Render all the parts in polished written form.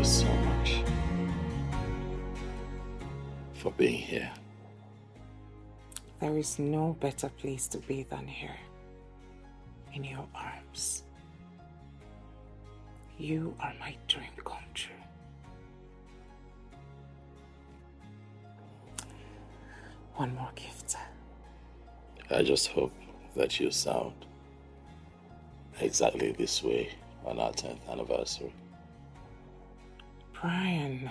you so much for being here. There is no better place to be than here, in your arms. You are my dream come true. One more gift. I just hope that you sound exactly this way on our 10th anniversary. Brian,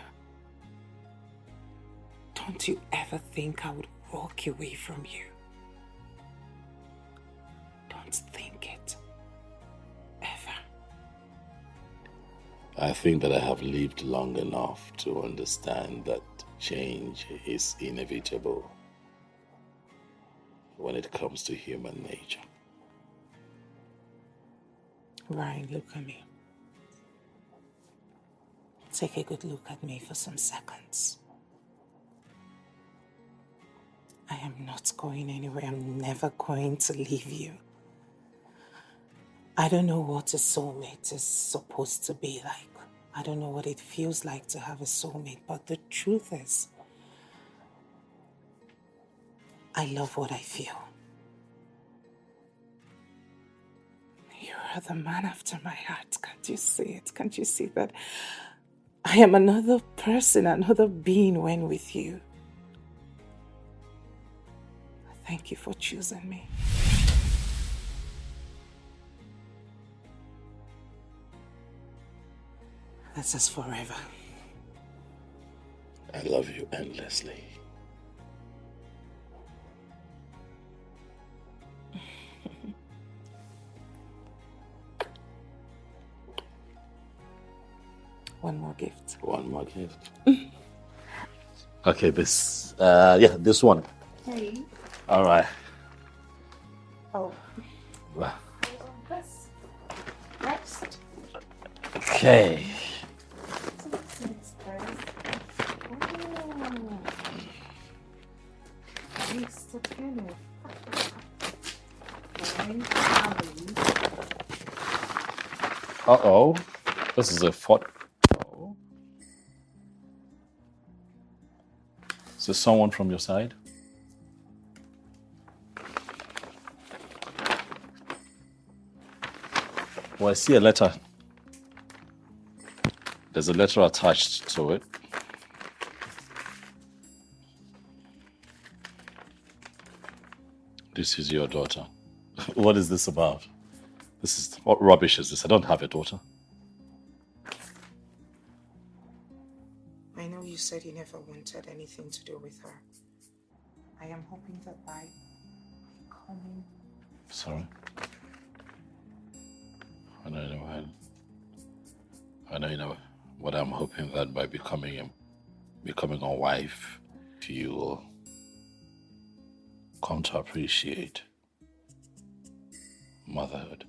don't you ever think I would walk away from you? Don't think it. Ever. I think that I have lived long enough to understand that change is inevitable when it comes to human nature. Ryan, look at me. Take a good look at me for some seconds. I am not going anywhere. I'm never going to leave you. I don't know what a soulmate is supposed to be like. I don't know what it feels like to have a soulmate, but the truth is, I love what I feel. You are the man after my heart. Can't you see it? Can't you see that I am another person, another being when with you? Thank you for choosing me. This is forever. I love you endlessly. One more gift. One more gift. Okay, this one. Hey. All right. Oh. Wow. This. Next. Okay. Uh-oh. This is a photo. Is this someone from your side? Well, I see a letter. There's a letter attached to it. This is your daughter. What is this about? What rubbish is this? I don't have a daughter. I know you said you never wanted anything to do with her. I am hoping that by coming... Sorry. I know you know what I'm hoping that by becoming a wife, you will come to appreciate motherhood.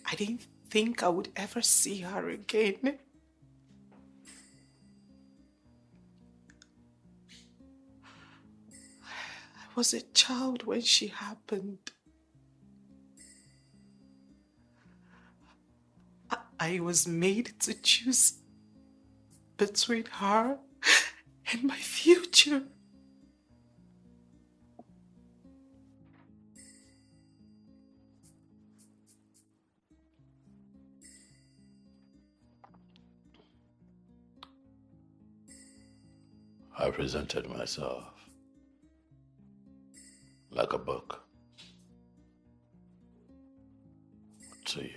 I didn't think I would ever see her again. I was a child when she happened. I was made to choose between her and my future. I presented myself like a book to you.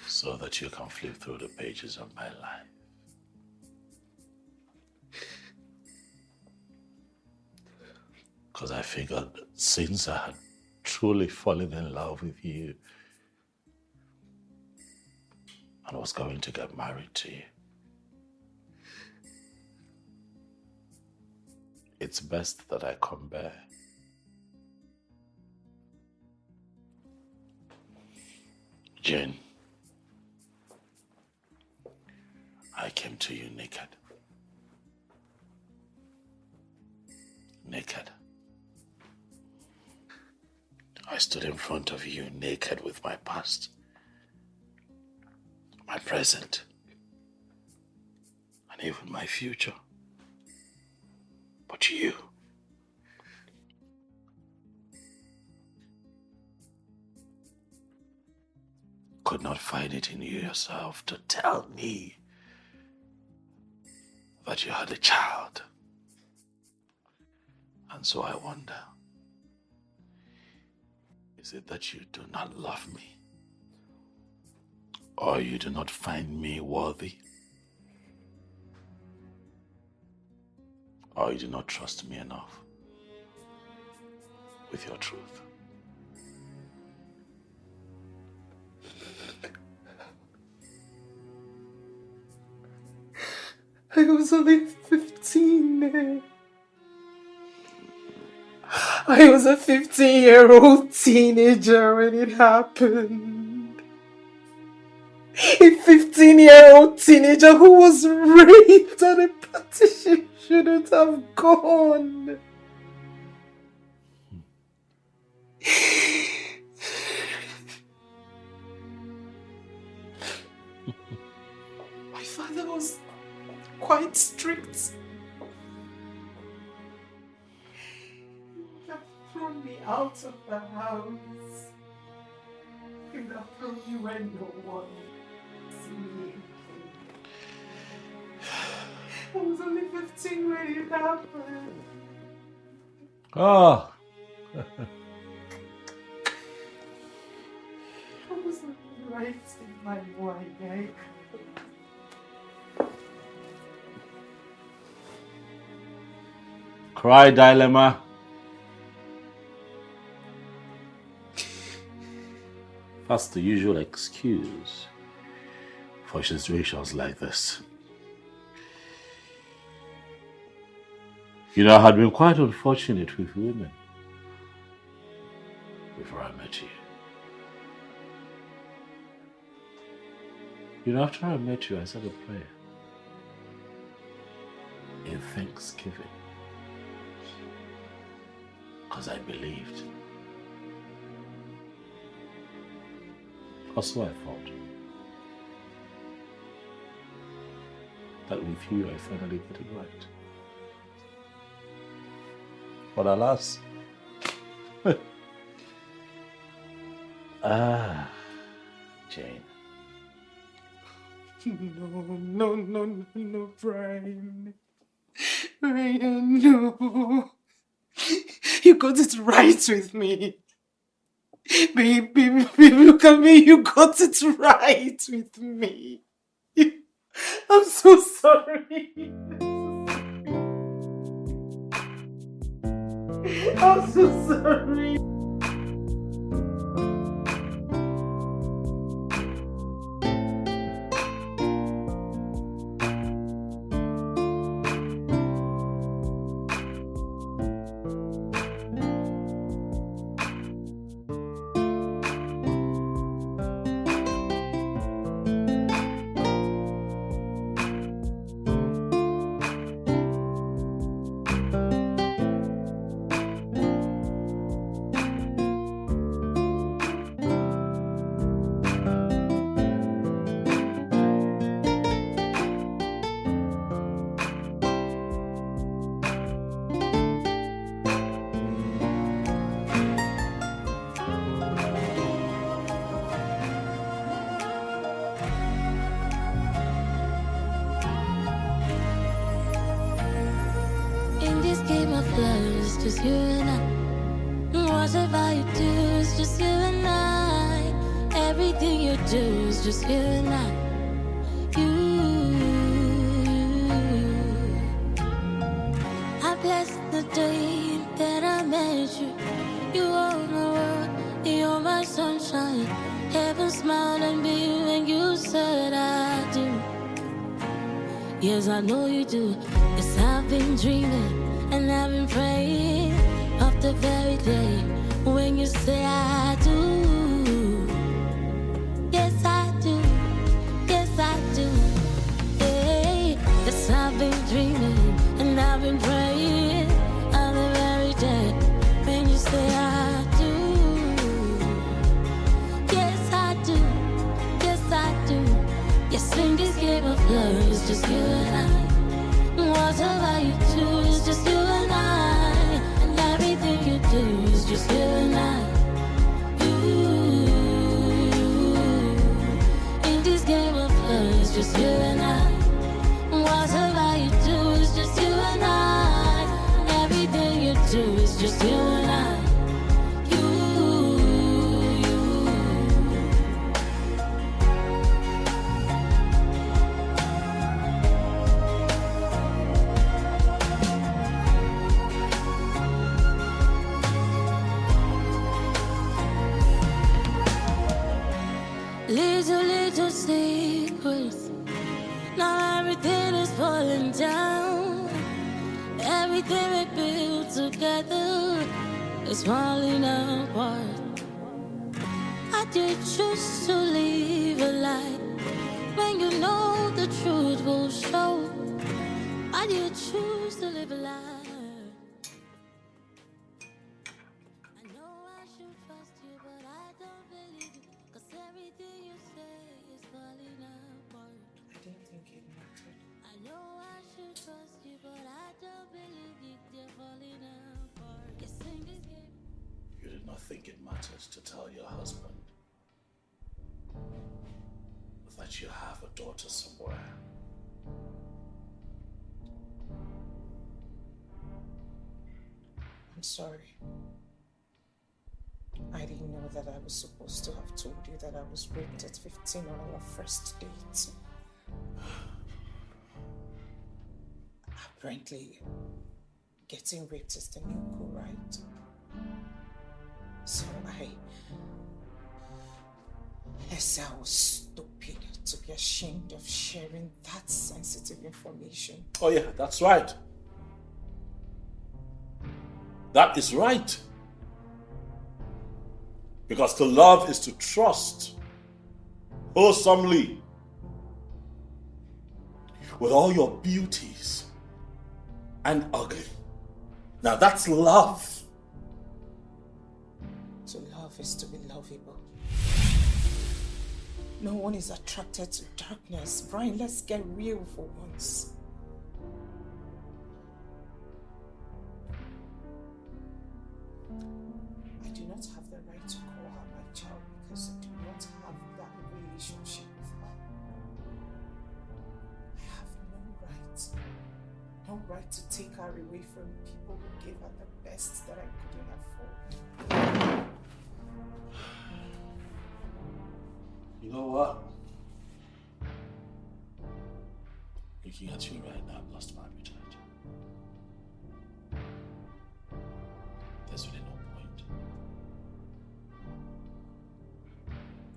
So that you can flip through the pages of my life. Because I figured since I had truly fallen in love with you and was going to get married to you, it's best that I come bare. Jane, I came to you naked. Naked. I stood in front of you naked with my past, my present, and even my future. But you could not find it in you yourself to tell me that you had a child. And so I wonder, is it that you do not love me? Or you do not find me worthy? Or you do not trust me enough with your truth? I was only 15. I was a 15-year-old teenager when it happened. A 15-year-old teenager who was raped and a party she shouldn't have gone. My father was quite strict. He have thrown me out of the house. He would have thrown me when no one see me. I was only 15 when it happened. Oh. I was right in my mind. Cry, dilemma. That's the usual excuse for situations like this. You know, I had been quite unfortunate with women before I met you. You know, after I met you, I said a prayer in thanksgiving. Because I believed. Or so I thought. That with you I finally get it right. But alas. Jane. No, Brian. Brian, no. You got it right with me. Baby, look at me. You got it right with me. I'm so sorry. I'm so sorry. you and I. Whatever you do is just you and I. Everything you do is just you and I. I bless the day that I met you. You are my world, you're my sunshine. Heaven smiled at me when you said I do. Yes, I know you do. Yes, I've been dreaming and I've been praying of the very day when you say I do. Yes, I do. Yes, I do. Hey, yes, I've been dreaming and I've been praying of the very day when you say I do. Yes, I do. Yes, I do. Yes, in this game of love, it's just you and I. Whatever you do, it's just you and I. And everything you do is just you and I. In this game of love, it's just you and I. Whatever you do is just you and I. Everything you do is just you and I. Little secrets. Now everything is falling down. Everything we built together is falling apart. I did choose to live a lie when you know the truth will show. I did choose to live a lie. I know I should trust you, but I don't believe you. 'Cause everything you say is falling apart. I didn't think it mattered. I know I should trust you, but I don't believe you. They're falling apart. You sing this game. You did not think it matters to tell your husband that you have a daughter somewhere. I'm sorry. I didn't know that I was supposed to have told you that I was raped at 15 on our first date. Apparently, getting raped is the new cool, right? So I was stupid to be ashamed of sharing that sensitive information. Oh yeah, that's right. That is right. Because to love is to trust wholesomely with all your beauties and ugly. Now that's love. To love is to be lovable. No one is attracted to darkness. Brian, let's get real for once. I do not have the right to call her my child because I do not have that relationship with her. I have no right to take her away from people who gave her the best that I couldn't afford. You know what? Looking at you right now, I've lost my appetite. There's really no point.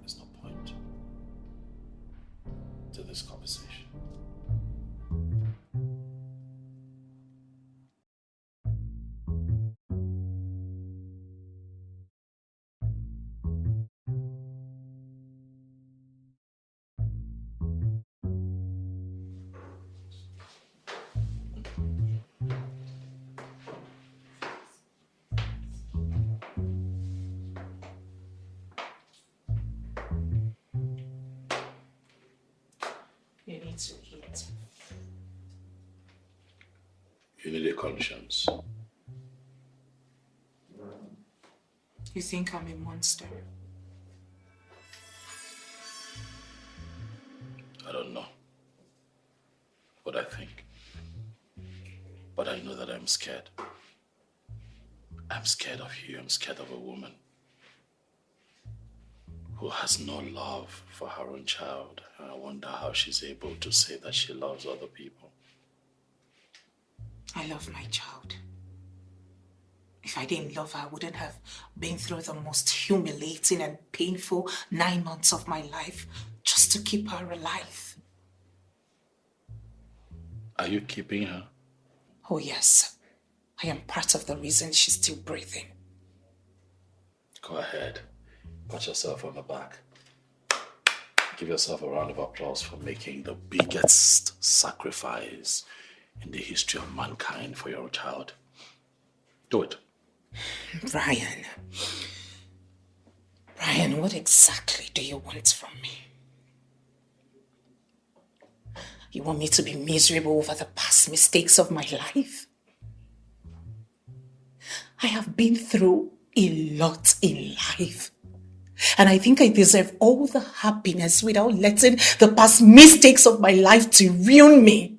There's no point to this conversation. You need to eat. You need a conscience. You think I'm a monster? I don't know what I think. But I know that I'm scared. I'm scared of you. I'm scared of a woman who has no love for her own child. And I wonder how she's able to say that she loves other people. I love my child. If I didn't love her, I wouldn't have been through the most humiliating and painful 9 months of my life just to keep her alive. Are you keeping her? Oh yes, I am part of the reason she's still breathing. Go ahead. Pat yourself on the back. Give yourself a round of applause for making the biggest sacrifice in the history of mankind for your child. Do it. Brian, what exactly do you want from me? You want me to be miserable over the past mistakes of my life? I have been through a lot in life. And I think I deserve all the happiness without letting the past mistakes of my life to ruin me.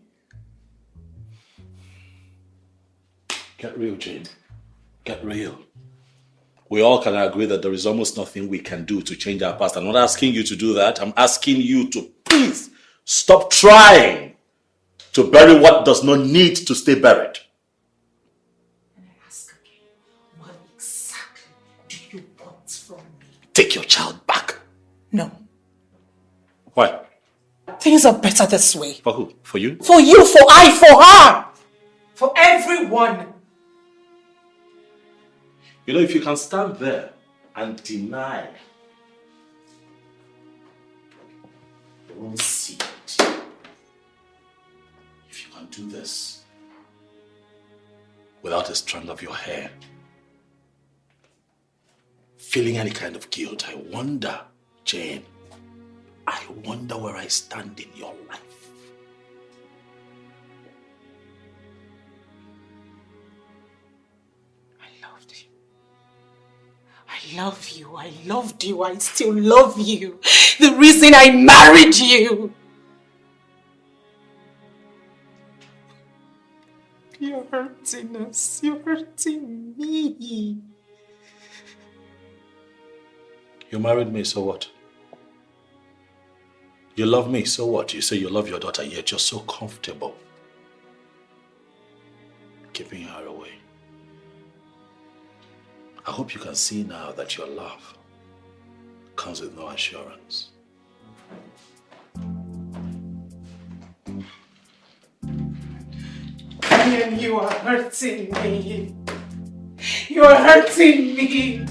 Get real, Jane. Get real. We all can agree that there is almost nothing we can do to change our past. I'm not asking you to do that. I'm asking you to please stop trying to bury what does not need to stay buried. And I ask again, what exactly do you want from me? Take your child back. No. Why? Things are better this way. For who? For you? For you, for I, for her. For everyone. You know, if you can stand there and deny your own seed, if you can do this without a strand of your hair, feeling any kind of guilt, I wonder, Jane, I wonder where I stand in your life. I love you, I loved you, I still love you. The reason I married you. You're hurting us, you're hurting me. You married me, so what? You love me, so what? You say you love your daughter, yet you're so comfortable keeping her away. I hope you can see now that your love comes with no assurance. And you are hurting me. You are hurting me.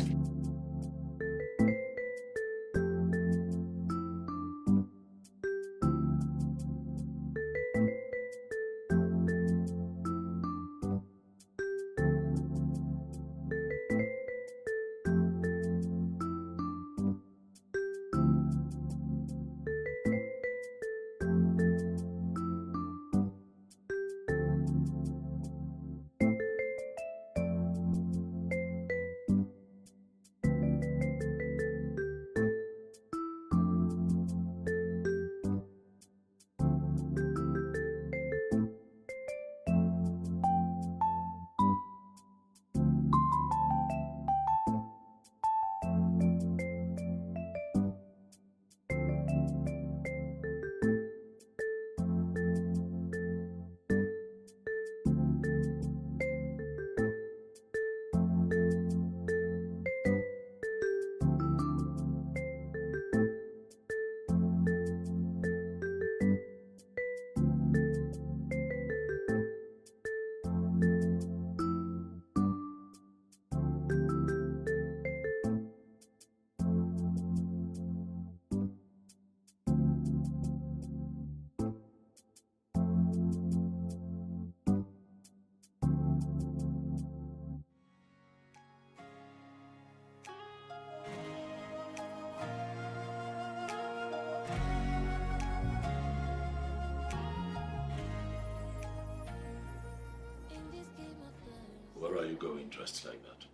Where are you going dressed like that?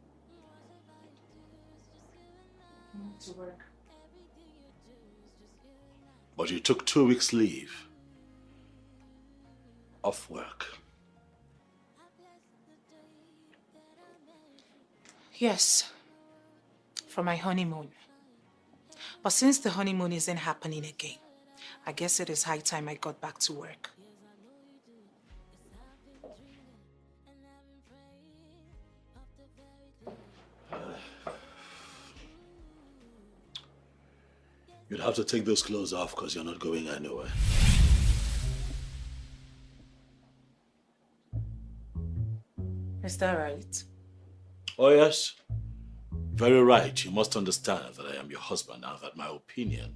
To work. But you took 2 weeks leave off work. Yes, for my honeymoon. But since the honeymoon isn't happening again, I guess it is high time I got back to work. You'd have to take those clothes off because you're not going anywhere. Is that right? Oh yes, very right. You must understand that I am your husband and that my opinion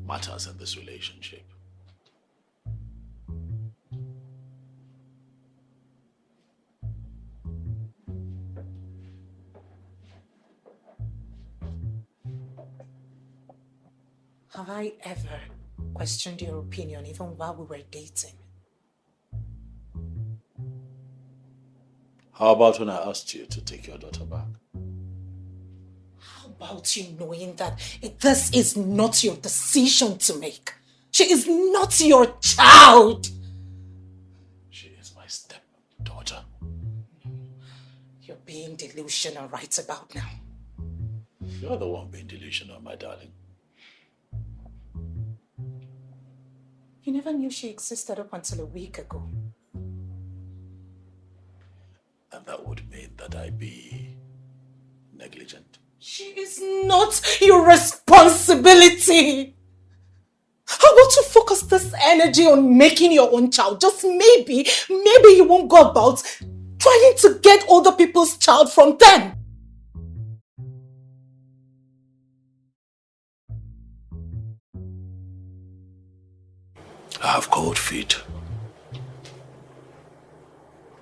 matters in this relationship. Have I ever questioned your opinion even while we were dating? How about when I asked you to take your daughter back? How about you knowing that this is not your decision to make? She is not your child! She is my stepdaughter. You're being delusional right about now. You're the one being delusional, my darling. You never knew she existed up until a week ago. And that would mean that I be negligent. She is not your responsibility. How about you focus this energy on making your own child? Just maybe you won't go about trying to get other people's child from them. I have cold feet.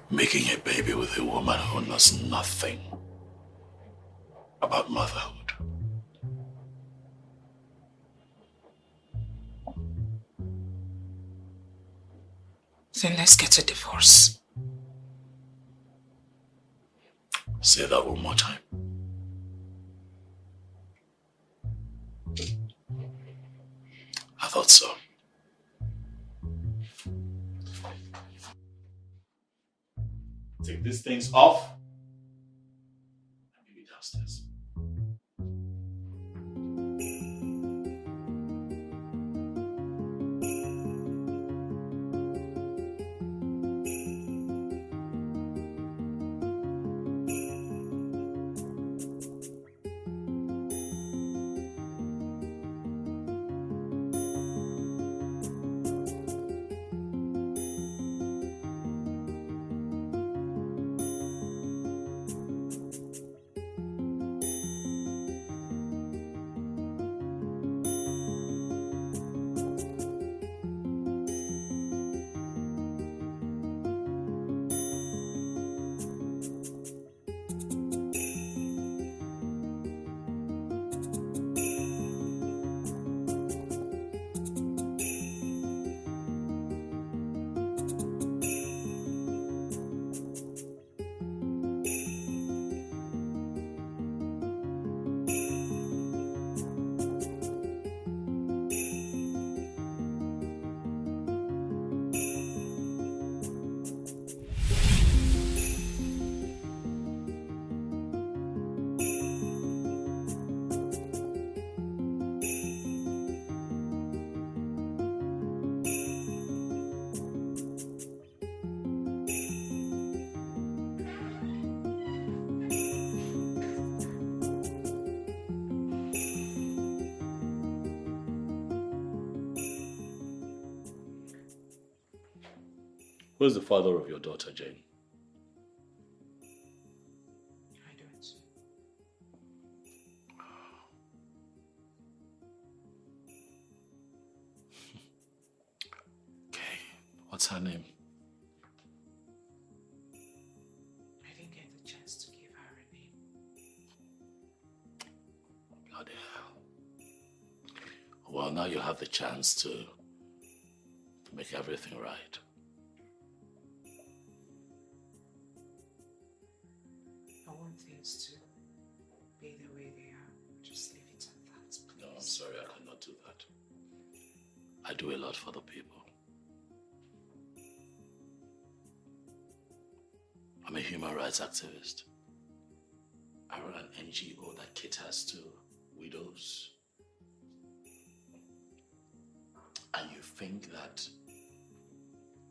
Making a baby with a woman who knows nothing about motherhood. Then let's get a divorce. Say that one more time. I thought so. Take these things off and meet me downstairs. Who's the father of your daughter, Jane? I don't. Okay, what's her name? I didn't get the chance to give her a name. Bloody hell. Well, now you have the chance to make everything right. I want things to be the way they are. Just leave it at that, please. No, I'm sorry, I cannot do that. I do a lot for the people. I'm a human rights activist. I run an NGO that caters to widows. And you think that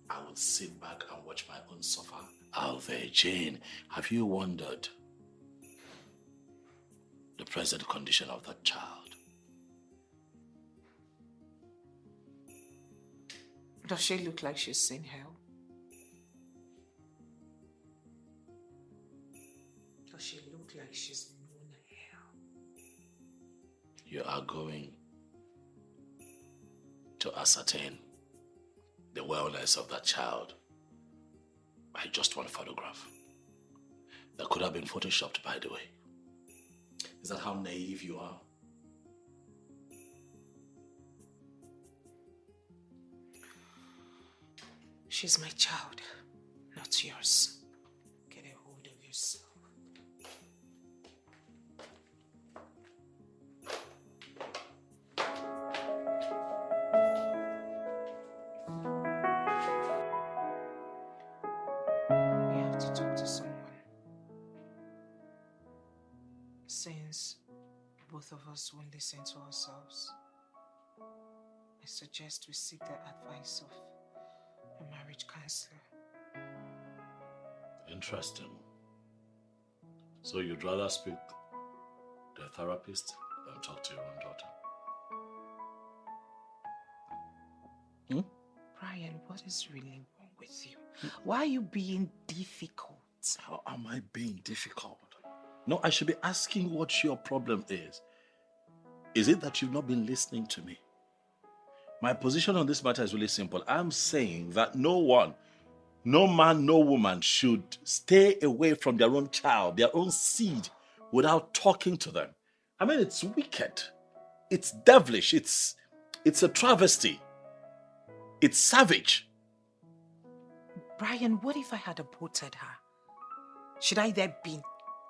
I will sit back and watch my own suffer? Alve, Jane, have you wondered the present condition of that child? Does she look like she's seen hell? Does she look like she's known hell? You are going to ascertain the wellness of that child by just one photograph. That could have been photoshopped, by the way. Is that how naive you are? She's my child, not yours. Get a hold of yourself. We have to talk to someone. Since both of us won't listen to ourselves, I suggest we seek the advice of a marriage counselor. Interesting. So you'd rather speak to a therapist than talk to your own daughter? Brian, what is really wrong with you? Why are you being difficult? How am I being difficult? No, I should be asking what your problem is. Is it that you've not been listening to me? My position on this matter is really simple. I'm saying that no one, no man, no woman should stay away from their own child, their own seed, without talking to them. I mean, it's wicked. It's devilish. It's a travesty. It's savage. Brian, what if I had aborted her? Should I then be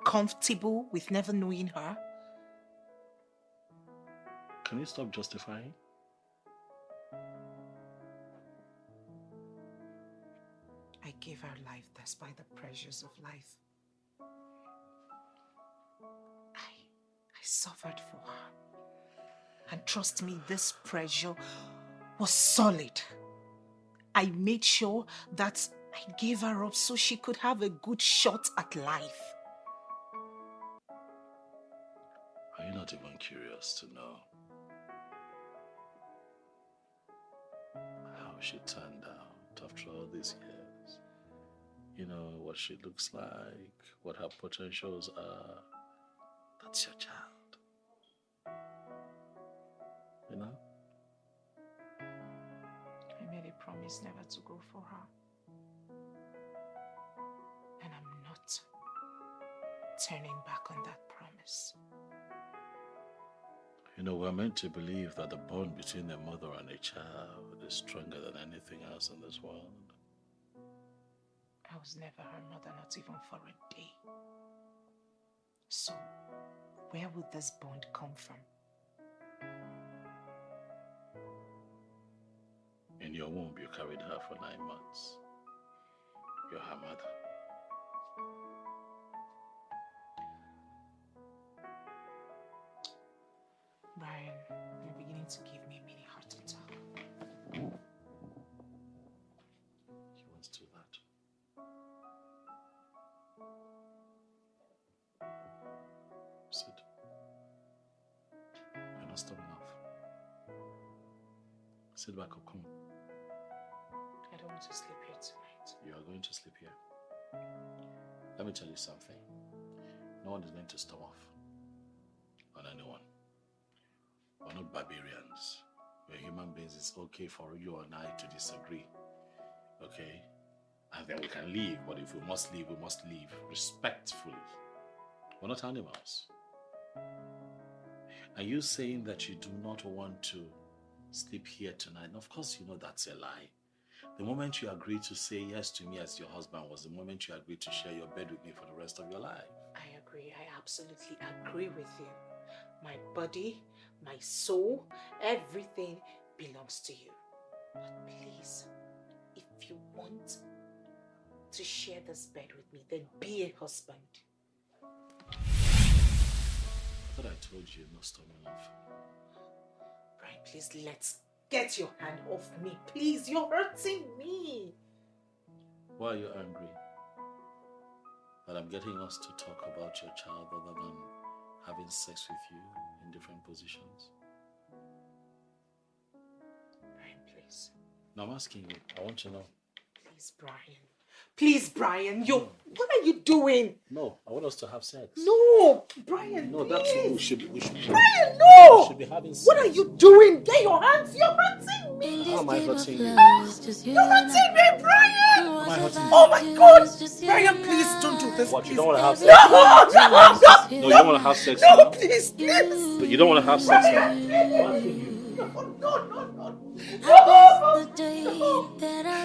comfortable with never knowing her? Can you stop justifying? I gave her life despite the pressures of life. I suffered for her. And trust me, this pressure was solid. I made sure that I gave her up so she could have a good shot at life. Are you not even curious to know how she turned out after all these years? You know, what she looks like, what her potentials are. That's your child. You know? I made a promise never to go for her. And I'm not turning back on that promise. You know, we're meant to believe that the bond between a mother and a child is stronger than anything else in this world. I was never her mother, not even for a day. So, where would this bond come from? In your womb, you carried her for 9 months. You're her mother. Brian, you're beginning to give me a mini heart attack. He wants to do that. Sit. You're not stubborn enough. Sit back or come. I don't want to sleep here tonight. You are going to sleep here. Let me tell you something. No one is going to storm off on anyone. We're not barbarians. We're human beings. It's okay for you and I to disagree. Okay? And then we can leave. But if we must leave, we must leave respectfully. We're not animals. Are you saying that you do not want to sleep here tonight? And of course, you know that's a lie. The moment you agreed to say yes to me as your husband was the moment you agreed to share your bed with me for the rest of your life. I agree. I absolutely agree with you. My body, my soul, everything belongs to you. But please, if you want to share this bed with me, then be a husband. told you, no storming off. Brian, please, let's get your hand off me. Please, you're hurting me. Why are you angry? That I'm getting us to talk about your child other than having sex with you in different positions? Brian, please. No, I'm asking you. I want to know. Please, Brian. Please, Brian. What are you doing? No, I want us to have sex. No, Brian, No, please. that's what we should Brian, no! We should be having sex. What are you doing? Get your hands. You're hurting me. How am I hurting you? You're hurting me, Brian. Am I hurting you? Oh my God. Brian, please don't do this. What, you please. don't want to have sex? No, No, you don't want to have sex no, now? please, please. But you don't want to have sex now? No, no.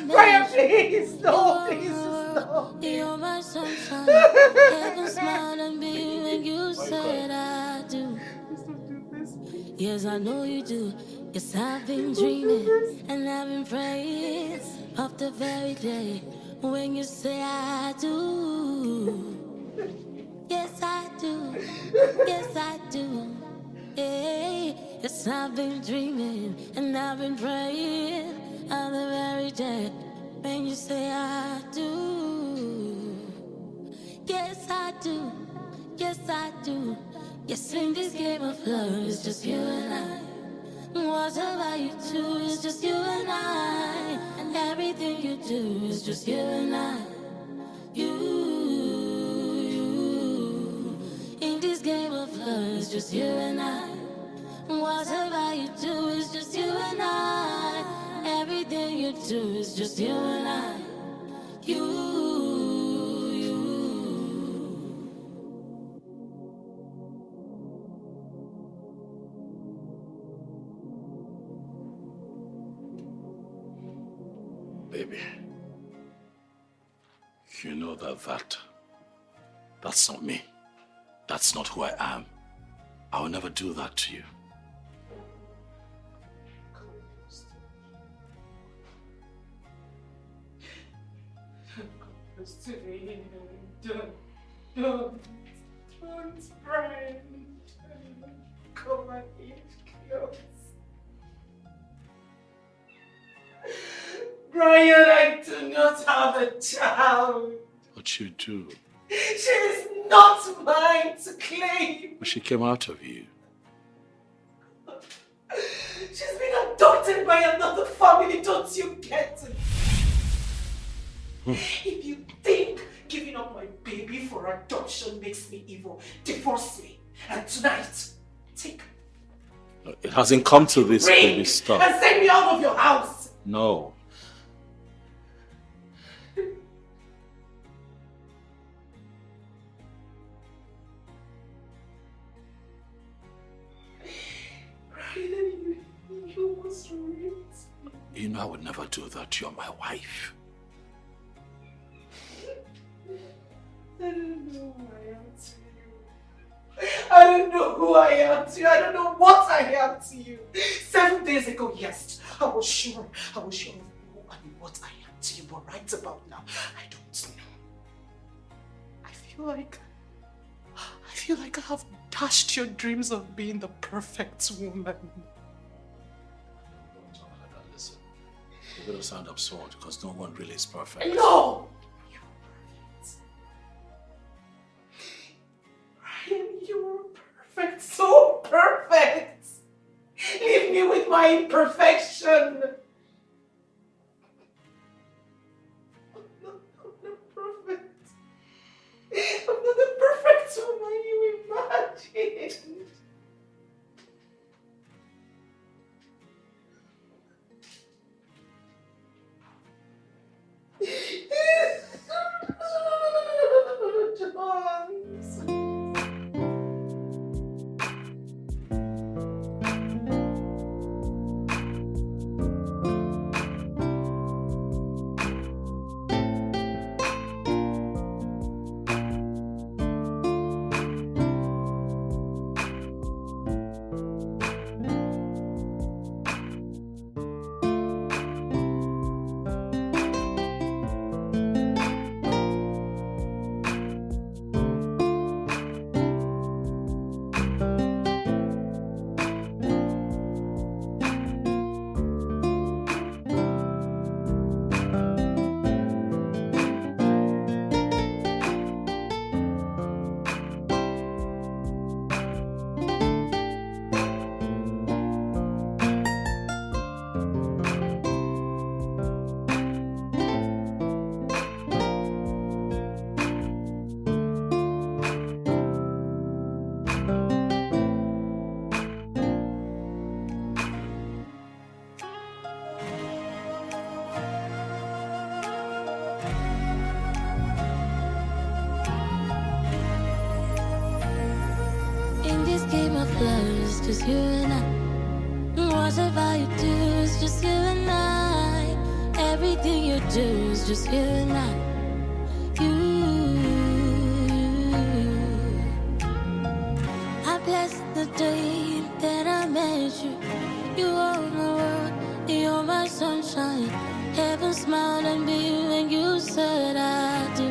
Brian, please, no, please, stop. You're my sunshine. Heaven smiled at me when you said I do. Yes, I know you do. Yes, I've been dreaming and I've been praying of the very day when you say I do. Yes, I do. Yes, I do. Hey, yes, I've been dreaming and I've been praying of the very day when you say I do. Yes, I do. Yes, I do. Yes, in this game of love, it's just you and I. Whatever you do, it's just you and I. And everything you do is just you and I. You. In this game of love, it's just you and I. Whatever you do is just you and I. Everything you do is just you and I. You. Baby, you know that's not me. That's not who I am. I will never do that to you. Don't, Brian. Come on, eat close. Brian, I do not have a child. But you do. She is not mine to claim. But she came out of you. She's been adopted by another family, don't you get it? If you think giving up my baby for adoption makes me evil, divorce me. And tonight, take It hasn't come to this, ring baby. Stop. and send me out of your house. No. Brian, you was right. You know I would never do that. You're my wife. I don't know who I am to you. I don't know who I am to you. I don't know what I am to you. 7 days ago, yes, I was sure of who and what I am to you. But right about now, I don't know. I feel like I have dashed your dreams of being the perfect woman. Listen, you're going to sound absurd because no one really is perfect. No! Brian, you're perfect, so perfect! Leave me with my imperfection! I'm not perfect. I'm not the perfect woman you imagined. John. In this game of love, it's just you and I. Whatever you do, it's just you and I. Everything you do is just you and I. I bless the day that I met you. You own the world, you're my sunshine. Heaven smiled at me when you said I do.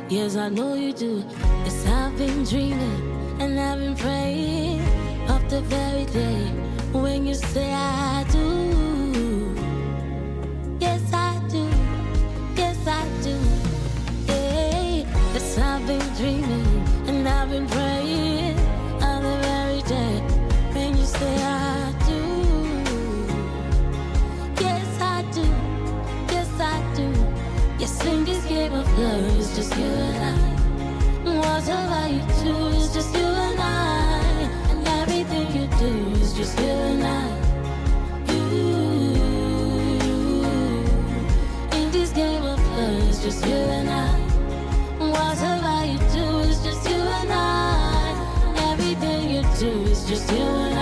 Yes, I know you do. Yes, I've been dreaming and I've been praying of the very day when you say I do. Yes, I do. Yes, I do. Yeah. Yes, I've been dreaming and I've been praying of the very day when you say I do. Yes, I do. Yes, I do. Yes, in this game of love, it's just you and I. Whatever you do, it's just you and I. And everything you do is just you and I. In this game of love, it's just you and I. Whatever you do is just you and I. Everything you do is just you and I.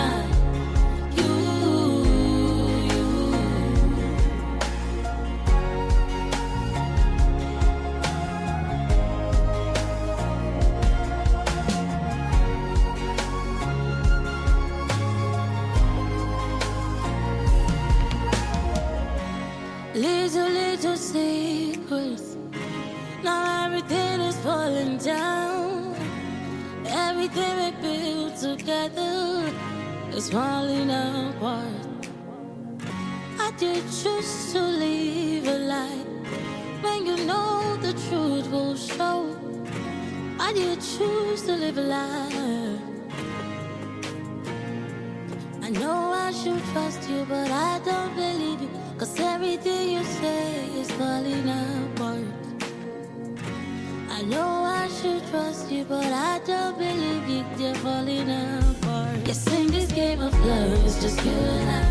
Little secrets. Now everything is falling down. Everything we built together is falling apart. I did choose to live a lie when you know the truth will show. I did choose to live a lie. I know I should trust you, but I don't believe you. 'Cause everything you say is falling apart. I know I should trust you, but I don't believe you. They're falling apart. Yes, in this game of love, it's just you and I.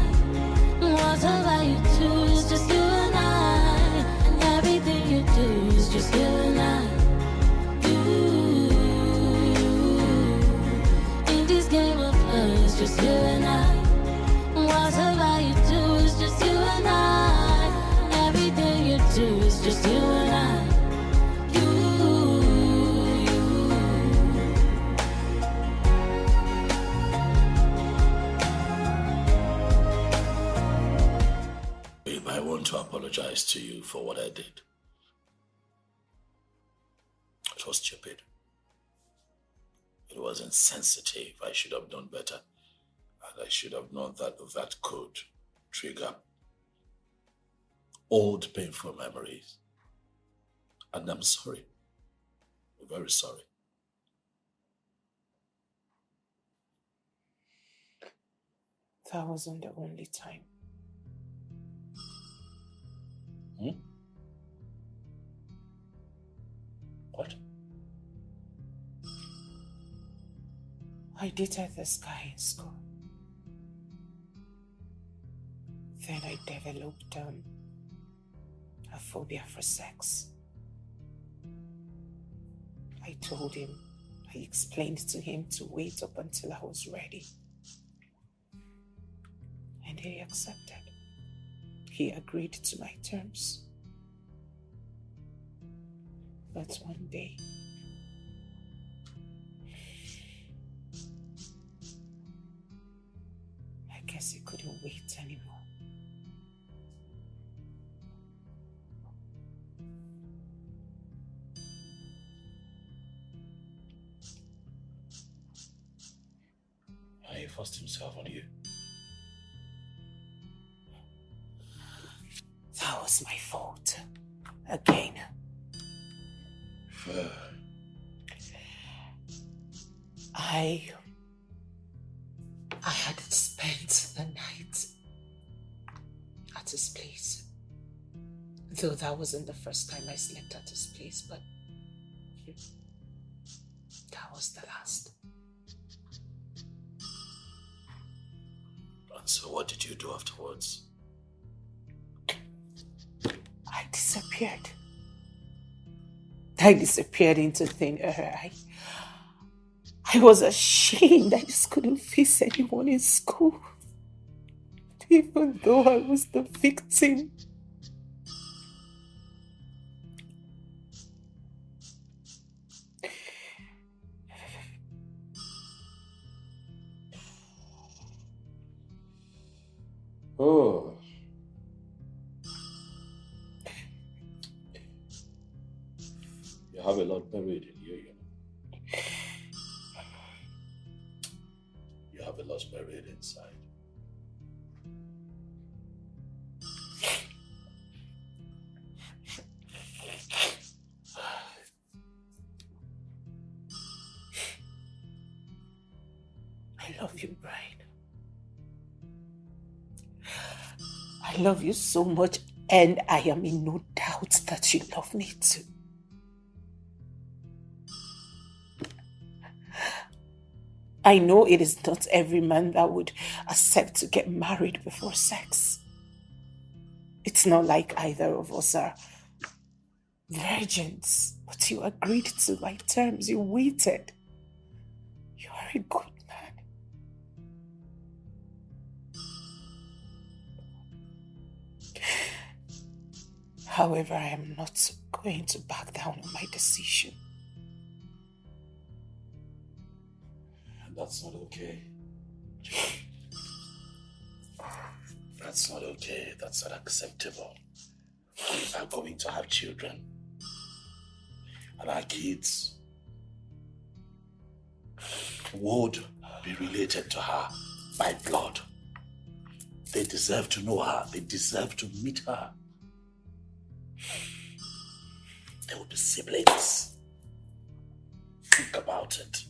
Whatever you do is just you and I. And everything you do is just you and I. In this game of love, it's just you and I. Whatever you do is just you and I. Everything you do is just you and I. Babe, I want to apologize to you for what I did. It was stupid. It was insensitive. I should have done better. And I should have known that that could trigger old painful memories. And I'm sorry. I'm very sorry. That wasn't the only time. What? I dated this guy in school. Then I developed a phobia for sex. I told him, I explained to him to wait up until I was ready. And he accepted. He agreed to my terms. But one day, I guess he couldn't wait anymore. And he forced himself on you. That was my fault. Again. I had spent the night at his place. Though that wasn't the first time I slept at his place, but that was the last. And so what did you do afterwards? I disappeared. I disappeared into thin air. I was ashamed. I just couldn't face anyone in school. Even though I was the victim. Oh. You have a lot buried in you, you know. You have a lot buried inside. I love you, Brian. I love you so much, and I am in no doubt that you love me too. I know it is not every man that would accept to get married before sex. It's not like either of us are virgins, but you agreed to my terms. You waited. You are a good man. However, I am not going to back down on my decision. And that's not okay. That's not okay. That's not acceptable. We are going to have children. And our kids would be related to her by blood. They deserve to know her. They deserve to meet her. They will be siblings. Think about it.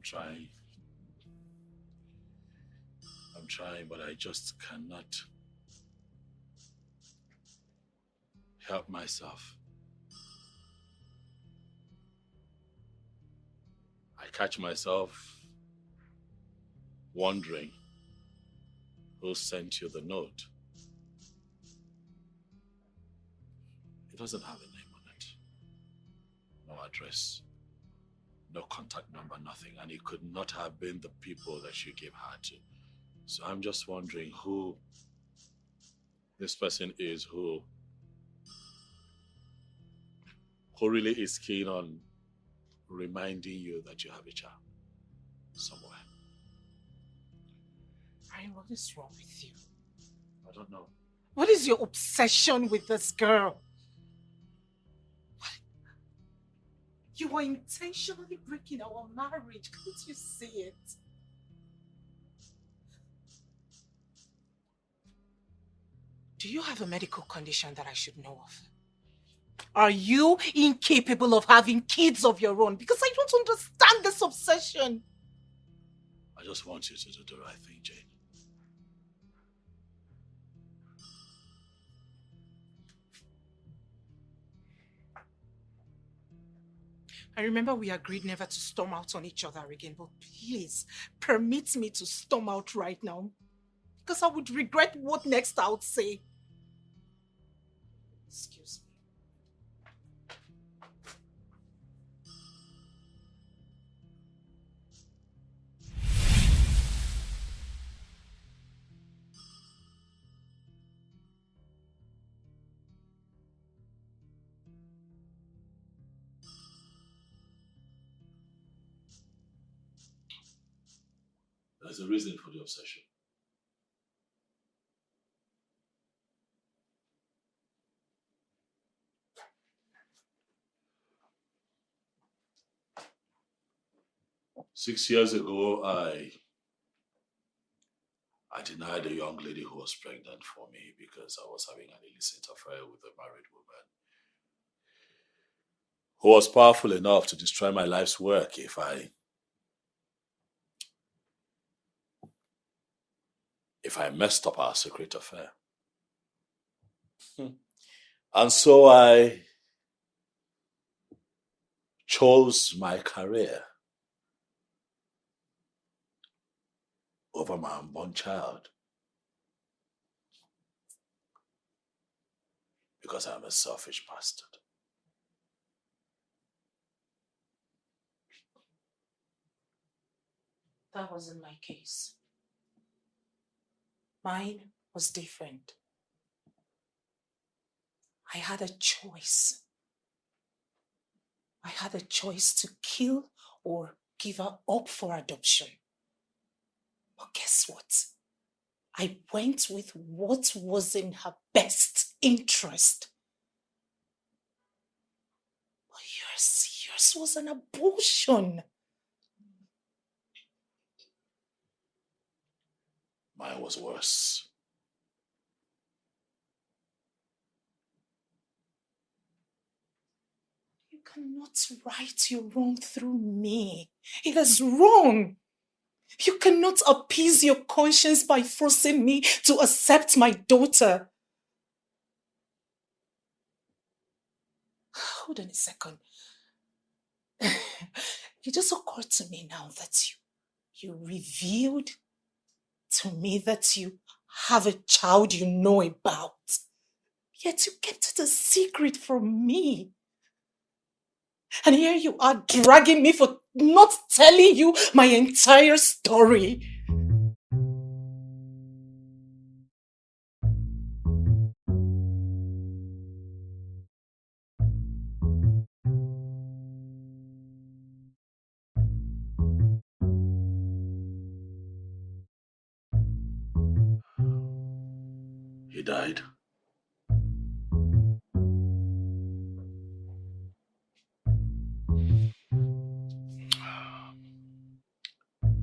Trying. I'm trying, but I just cannot help myself. catch myself wondering who sent you the note. It doesn't have a name on it. No address. No contact number, nothing. And it could not have been the people that you gave her to. So I'm just wondering who this person is who really is keen on reminding you that you have a child somewhere. Ryan, what is wrong with you? I don't know. What is your obsession with this girl? You are intentionally breaking our marriage. Can't you see it? Do you have a medical condition that I should know of? Are you incapable of having kids of your own? Because I don't understand this obsession. I just want you to do the right thing, Jane. I remember we agreed never to storm out on each other again, but please, permit me to storm out right now. Because I would regret what next I would say. Excuse me. There's a reason for the obsession. Six years ago, I denied a young lady who was pregnant for me because I was having an illicit affair with a married woman who was powerful enough to destroy my life's work if I messed up our secret affair. And so I chose my career over my unborn child because I'm a selfish bastard. That wasn't my case. Mine was different. I had a choice. I had a choice to kill or give her up for adoption. But guess what? I went with what was in her best interest. But yours was an abortion. Mine was worse. You cannot right your wrong through me. It is wrong. You cannot appease your conscience by forcing me to accept my daughter. Hold on a second. It just occurred to me now that you revealed to me that you have a child you know about. Yet you kept it a secret from me. And here you are dragging me for not telling you my entire story. He died.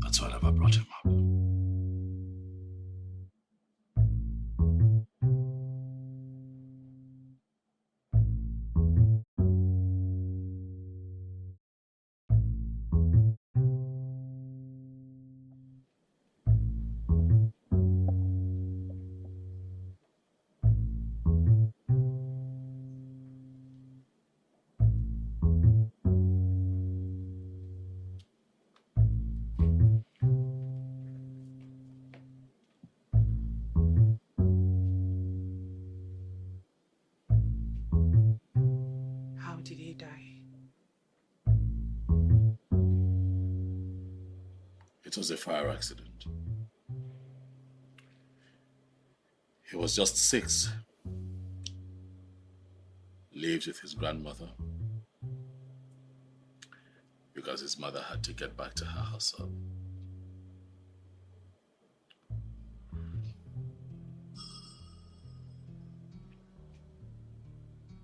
That's why I never brought him up. he die? It was a fire accident. He was just 6. Lived with his grandmother because his mother had to get back to her hustle.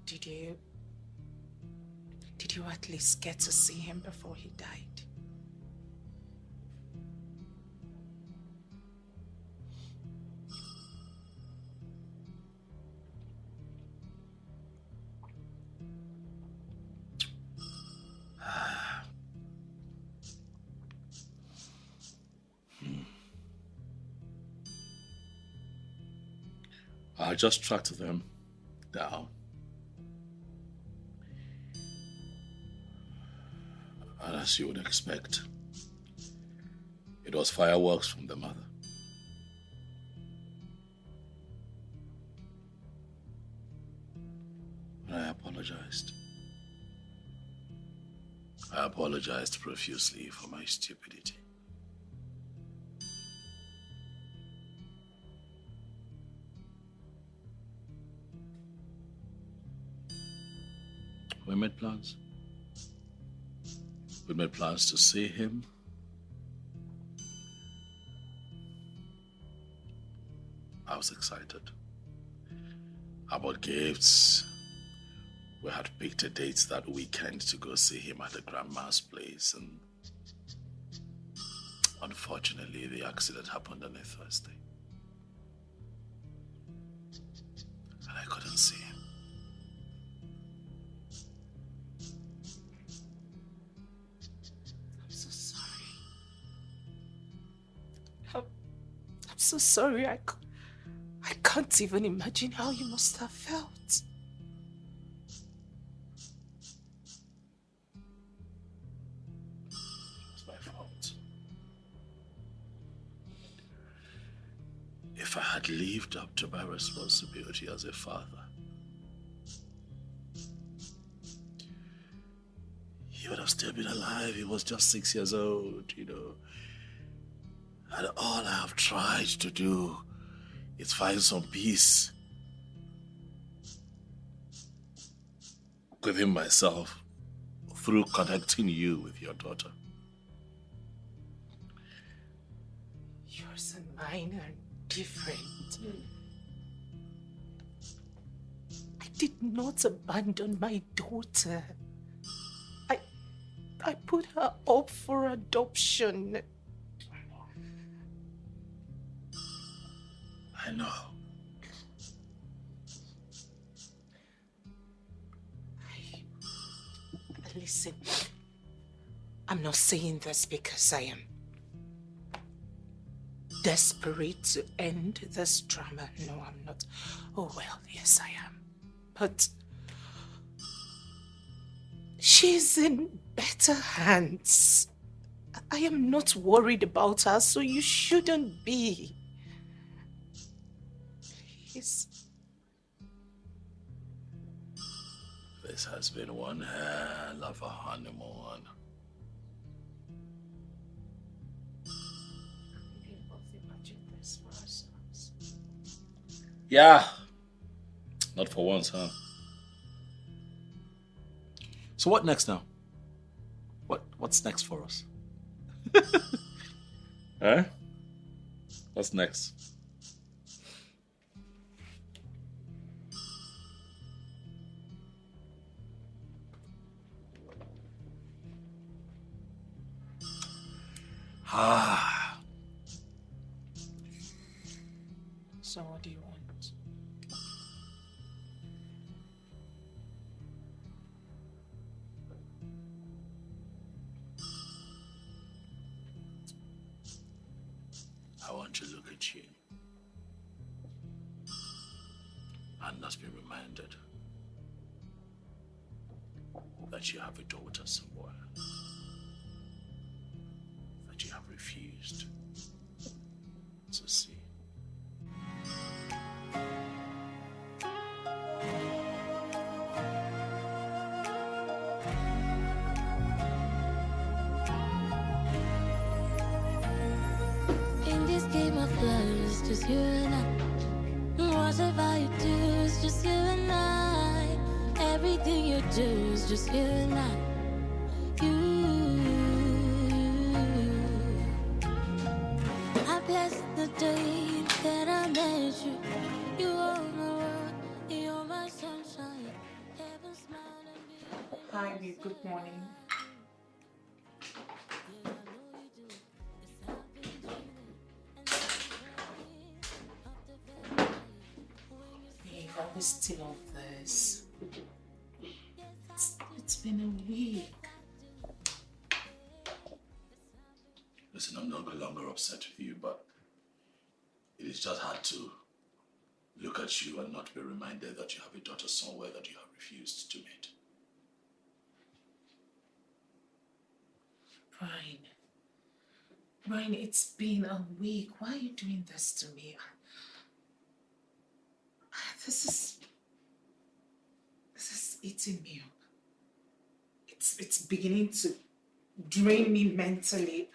Did you at least get to see him before he died? I just tracked them down. And as you would expect, it was fireworks from the mother. And I apologized. I apologized profusely for my stupidity. We made plans. We made plans to see him. I was excited. I bought gifts. We had picked a date that weekend to go see him at the grandma's place, and unfortunately the accident happened on a Thursday. And I couldn't see him. I'm so sorry. I can't even imagine how you must have felt. It's my fault. If I had lived up to my responsibility as a father, he would have still been alive. He was just 6 years old, you know. And all I have tried to do is find some peace within myself through connecting you with your daughter. Yours and mine are different. I did not abandon my daughter. I put her up for adoption. I know. Listen, I'm not saying this because I am desperate to end this drama. No, I'm not. Oh, well, yes, I am. But she's in better hands. I am not worried about her, so you shouldn't be. Please. This has been one hell of a honeymoon. Yeah. Not for once, huh? So what next now? What's next for us? Huh? What's next? So what do you want? I want to look at you and not be reminded that you have a daughter somewhere that you have refused to see. just you and I. Whatever you do is just you and I. Everything you do is just you and I. I bless the day that I met you. You are my world, you're my sunshine. Heaven smiled at me. Hi, babe. Good morning. Babe, are we still on this? It's been a week. Listen, I'm no longer upset with you, but it is just hard to look at you and not be reminded that you have a daughter somewhere that you have refused to meet. Brian, it's been a week. Why are you doing this to me? This is eating me up. It's beginning to drain me mentally.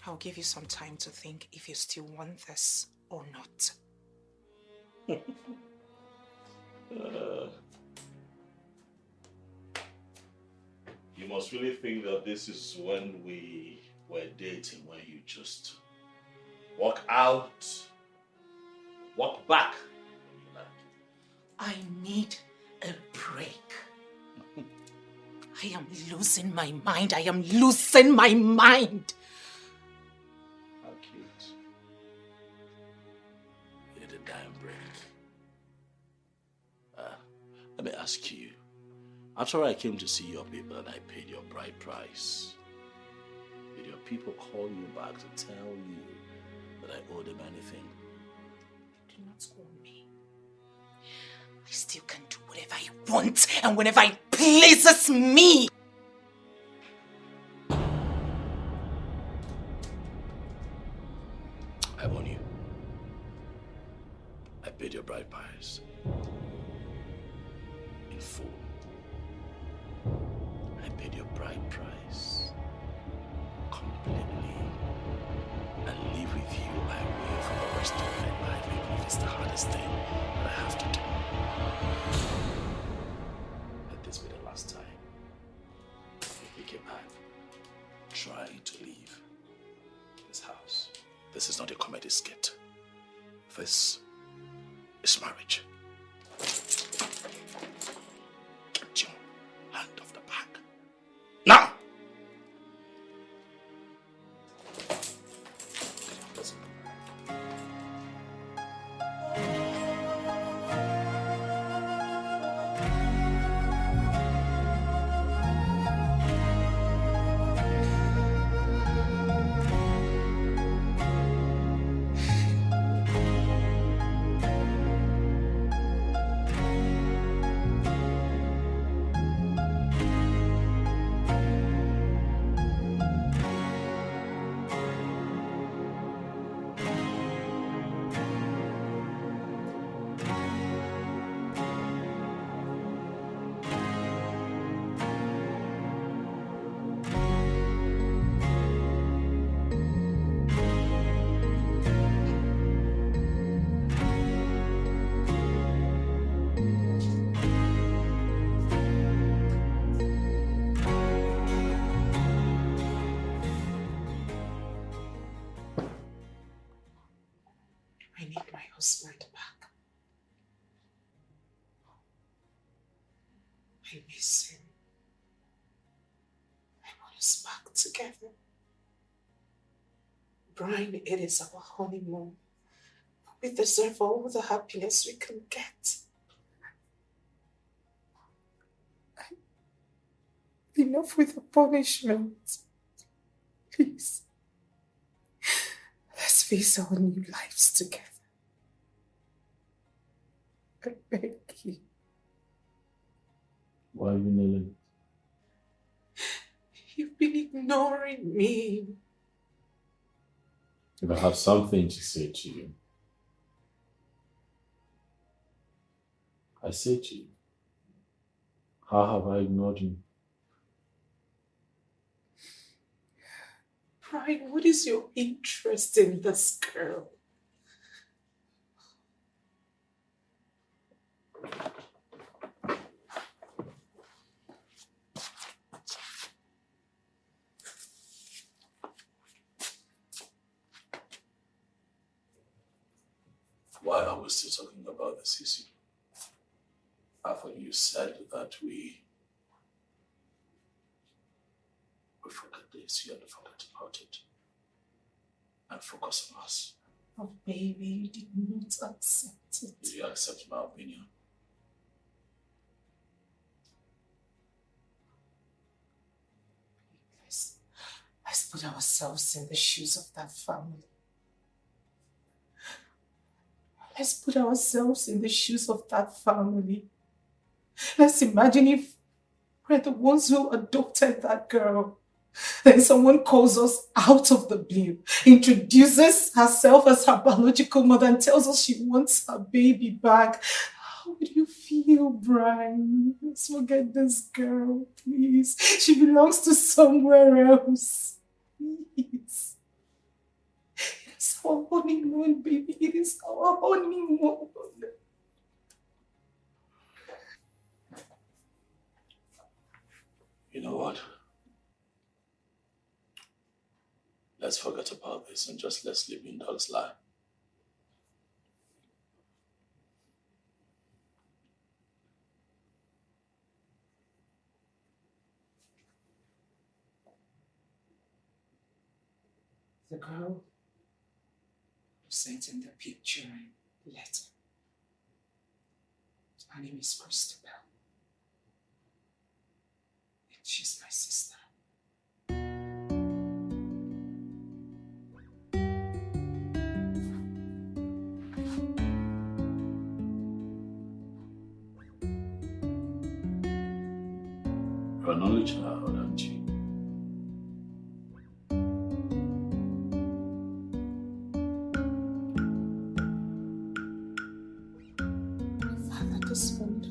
I'll give you some time to think if you still want this or not. You must really think that this is when we were dating, when you just walk out, walk back. I need a break. I am losing my mind. I am losing my mind. How cute. You need a damn break. Let me ask you. After I came to see your people and I paid your bride price, did your people call you back to tell you that I owe them anything? Do not owe me. I still can do whatever I want and whenever it pleases me. I warn you. I paid your bride price. In full. I paid your bride price. Completely. And live with you I will for the rest of my life, even if it's the hardest thing that I have to do. Let this be the last time you came back trying to leave this house. This is not a comedy skit. This is marriage. Get your hand off the bag. Now! I need my husband back. I miss him. I want us back together. Brian, it is our honeymoon. We deserve all the happiness we can get. Enough with the punishment. Please. Let's face our new lives together. I beg you. Why are you kneeling? You've been ignoring me. If I have something to say to you, I say to you, how have I ignored you? Brian, what is your interest in this girl? Why are we still talking about this issue? After you said that we forget the issue and forget about it and focus on us. Oh, baby, you did not accept it. Did you accept my opinion? Let's put ourselves in the shoes of that family. Let's put ourselves in the shoes of that family. Let's imagine if we're the ones who adopted that girl. Then someone calls us out of the blue, introduces herself as her biological mother and tells us she wants her baby back. How would you feel, Brian? Let's forget this girl, please. She belongs to somewhere else. Please. It's our honeymoon, baby. It is our honeymoon. You know what? Let's forget about this and just let sleeping dogs lie. The girl who sent in the picture and letter. Her name is Christabel. And she's my sister. You're an only child, aren't you? Father, this window.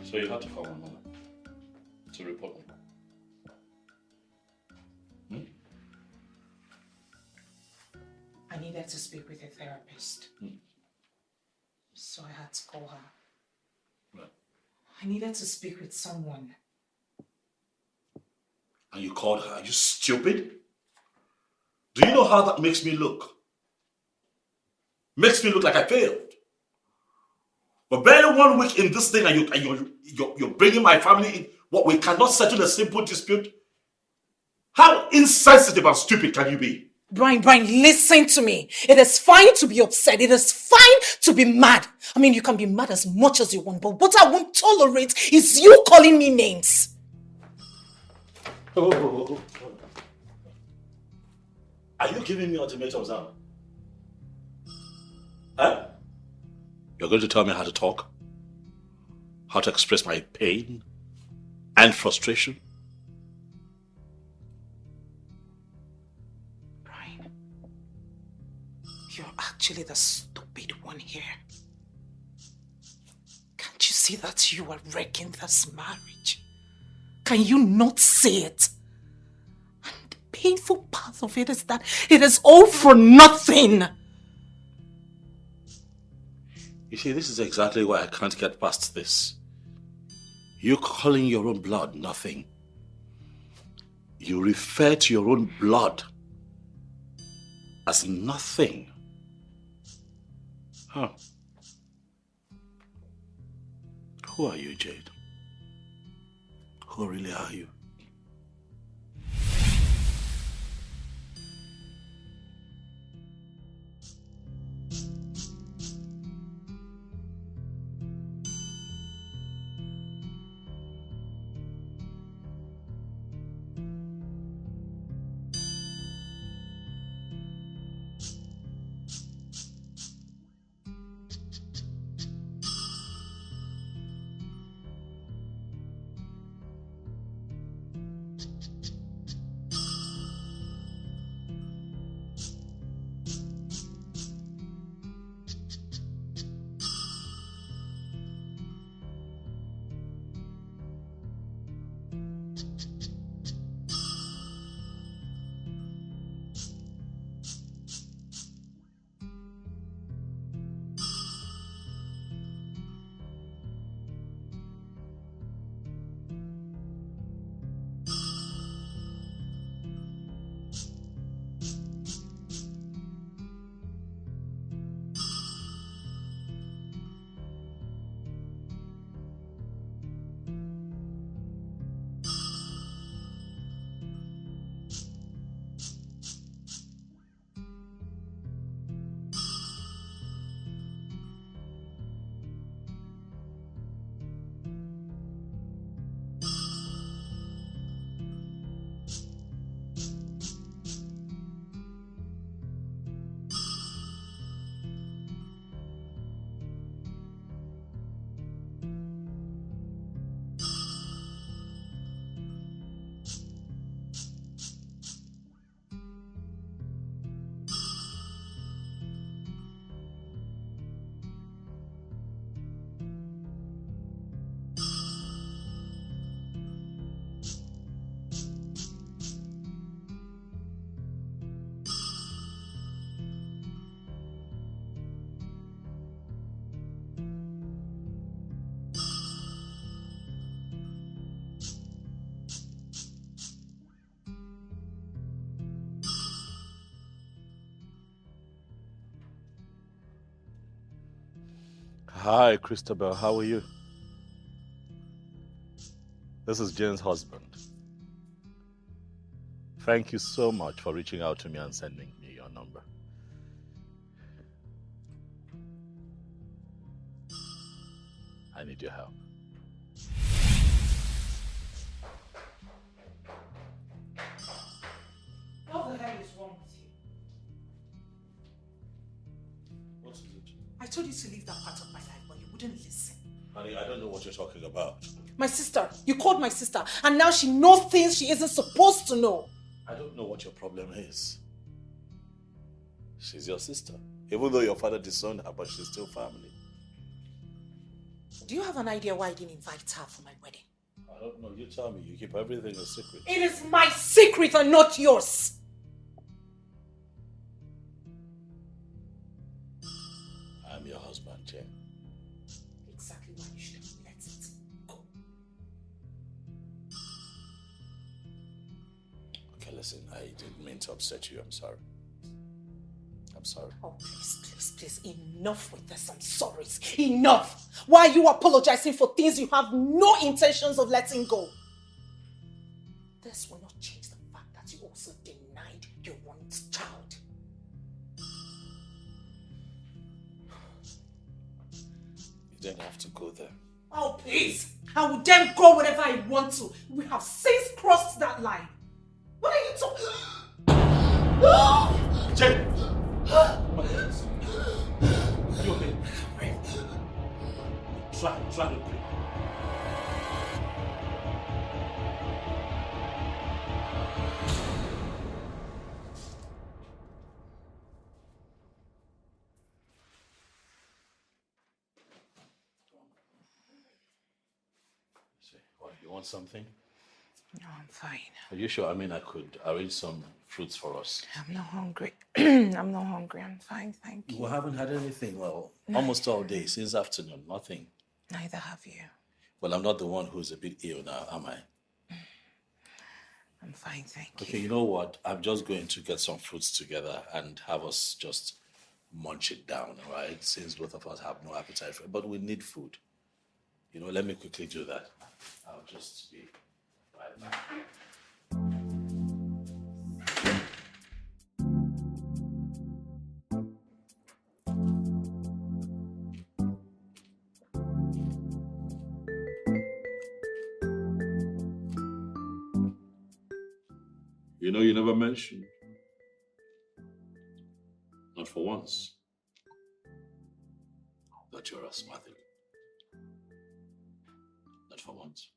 So you had to call my mother to report me. I needed to speak with a therapist. So I had to call her. Right. I needed to speak with someone. And you called her. Are you stupid? Do you know how that makes me look? Makes me look like I failed. But barely 1 week in this thing and you're bringing my family in. What, we cannot settle a simple dispute? How insensitive and stupid can you be? Brian, listen to me. It is fine to be upset. It is fine to be mad. I mean, you can be mad as much as you want, but what I won't tolerate is you calling me names. Oh. Are you giving me ultimatums now? Huh? You're going to tell me how to talk? How to express my pain and frustration? Brian, you're actually the stupid one here. Can't you see that you are wrecking this marriage? Can you not see it? And the painful part of it is that it is all for nothing. You see, this is exactly why I can't get past this. You calling your own blood nothing. You refer to your own blood as nothing. Huh. Who are you, Jade? Who really are you? Hi, Christabel. How are you? This is Jane's husband. Thank you so much for reaching out to me and sending me your number. I need your help. What the hell is wrong with you? What is it? I told you to leave that part of my life, but you wouldn't listen. Honey, I don't know what you're talking about. My sister. You called my sister, and now she knows things she isn't supposed to know. I don't know what your problem is. She's your sister. Even though your father disowned her, but she's still family. Do you have an idea why I didn't invite her for my wedding? I don't know. You tell me. You keep everything a secret. It is my secret and not yours. I'm your husband, Jane. Exactly why you should have let it go. Okay, listen. I didn't mean to upset you. I'm sorry. I'm sorry. Oh, please, enough with this. I'm sorry. Enough. Why are you apologizing for things you have no intentions of letting go? This will not change the fact that you also denied your one child. You didn't have to go there. Oh, please. I will then go wherever I want to. We have since crossed that line. What are you talking? Jane! My goodness. You okay? Try to breathe. What, you want something? No, I'm fine. Are you sure? I mean, I could arrange some fruits for us. I'm not hungry. I'm not hungry. I'm fine, thank you. We haven't had anything, well, almost all day, since afternoon, nothing. Neither have you. Well, I'm not the one who's a bit ill now, am I? I'm fine, thank you. Okay, you know what? I'm just going to get some fruits together and have us just munch it down, all right? Since both of us have no appetite for it, but we need food. You know, let me quickly do that. I'll just be right back. You know, you never mentioned. Not for once. That you're asthmatic. Not for once.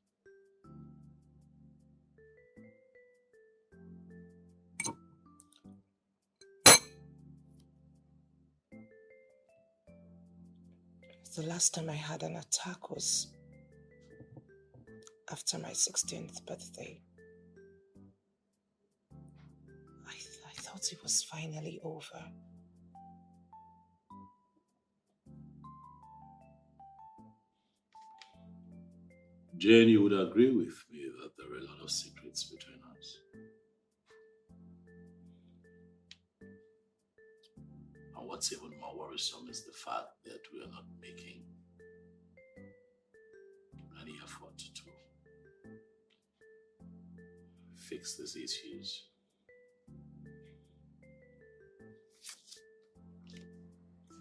The last time I had an attack was after my 16th birthday. I thought it was finally over. Jane, you would agree with me that there are a lot of secrets between us. And what's even more worrisome is the fact that we are not making any effort to fix these issues.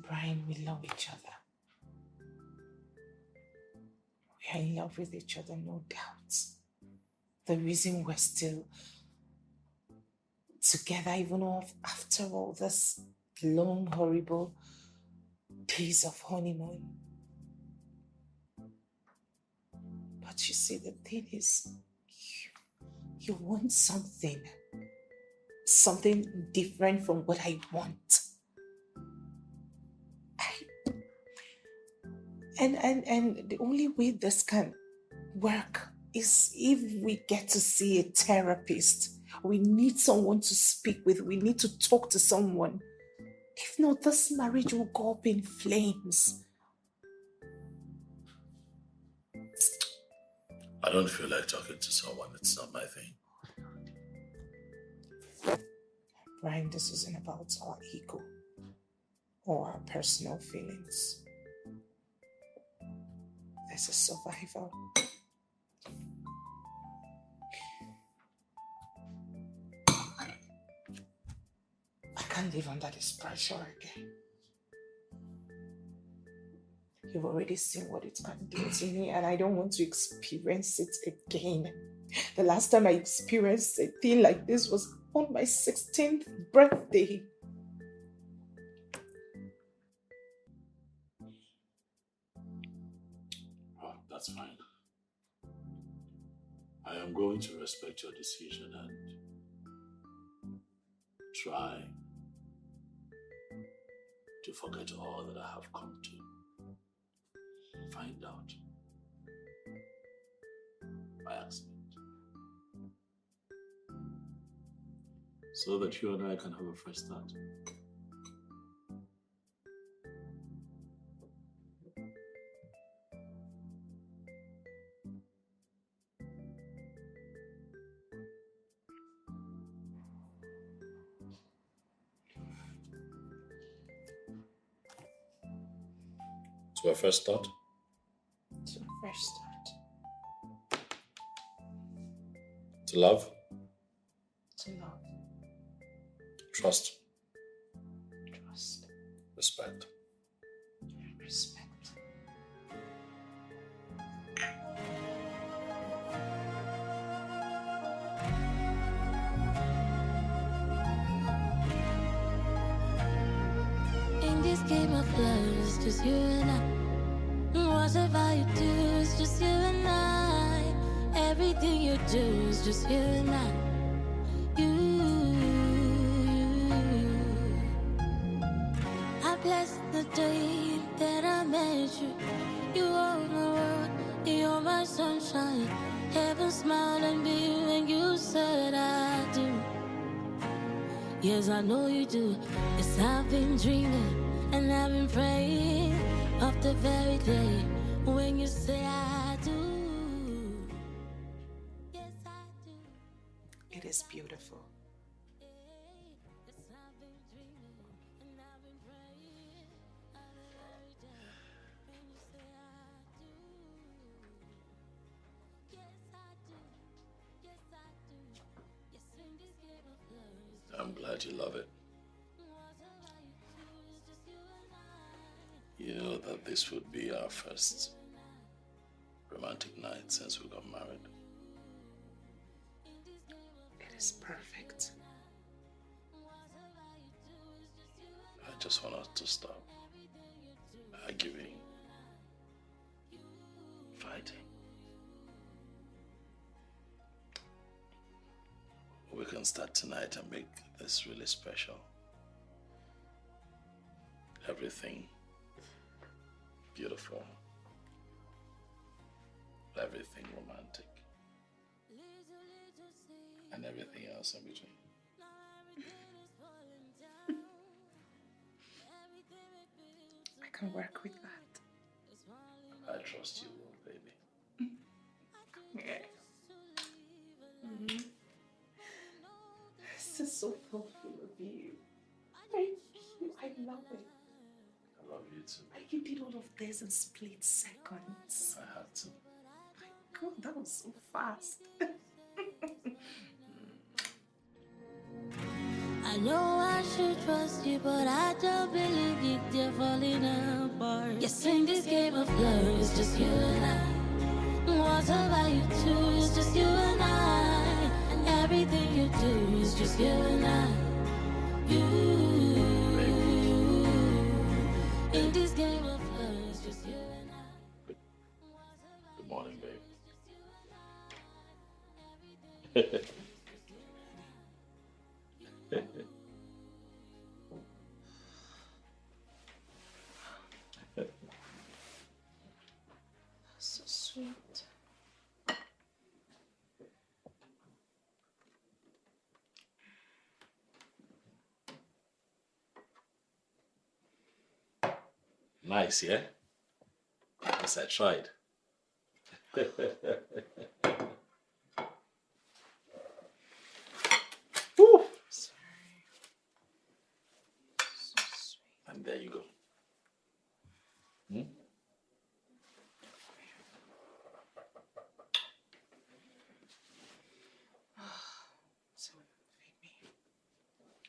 Brian, we love each other. We are in love with each other, no doubt. The reason we're still together, even after all this long, horrible days of honeymoon. But you see, the thing is, you want something different from what I want. And the only way this can work is if we get to see a therapist. We need someone to speak with. We need to talk to someone. If not, this marriage will go up in flames. I don't feel like talking to someone. It's not my thing. Brian, this isn't about our ego or our personal feelings. This is survival. I can't live under this pressure again. You've already seen what it can do to me, and I don't want to experience it again. The last time I experienced a thing like this was on my 16th birthday. Oh, that's fine. I am going to respect your decision and try to forget all that I have come to find out by accident. So that you and I can have a fresh start. To a fresh start? To a fresh start. To love? To love. Trust? Trust. Respect? Respect. In this game of love, it's just you and I. Whatever you do, it's just you and I. Everything you do is just you and I. I bless the day that I met you. You own the world, you're my sunshine. Heaven smiled at me when you said I do. Yes, I know you do. Yes, I've been dreaming and I've been praying of the very day when you say I do. Yes, I do. It is beautiful. Yes, I've been dreaming and I've been praying of the very day when you say I do. Yes, I do. Yes, I do. Yes, in this game of love, it's I'm glad you love it. whatever you do, it's just you and I. You know that this would be our first romantic night since we got married. It is perfect. I just want us to stop arguing, fighting. We can start tonight and make this really special. Everything beautiful. Everything romantic. And everything else in between. I can work with that. I trust you will, baby. Yeah. This is so thoughtful of you. Thank you. I love it. I love you too. Like you did all of this in split seconds. I had to. God, that was so fast. I know I should trust you, but I don't believe you, they're falling apart. Yes, in this game of love, it's just you and I. Whatever you do, it's just you and I. And everything you do is just you and I. In this game of love, it's just you and I. Good morning, babe. So sweet. Nice, yeah? Yes, I tried. Woo! Sorry. So sweet. And there you go. Hmm?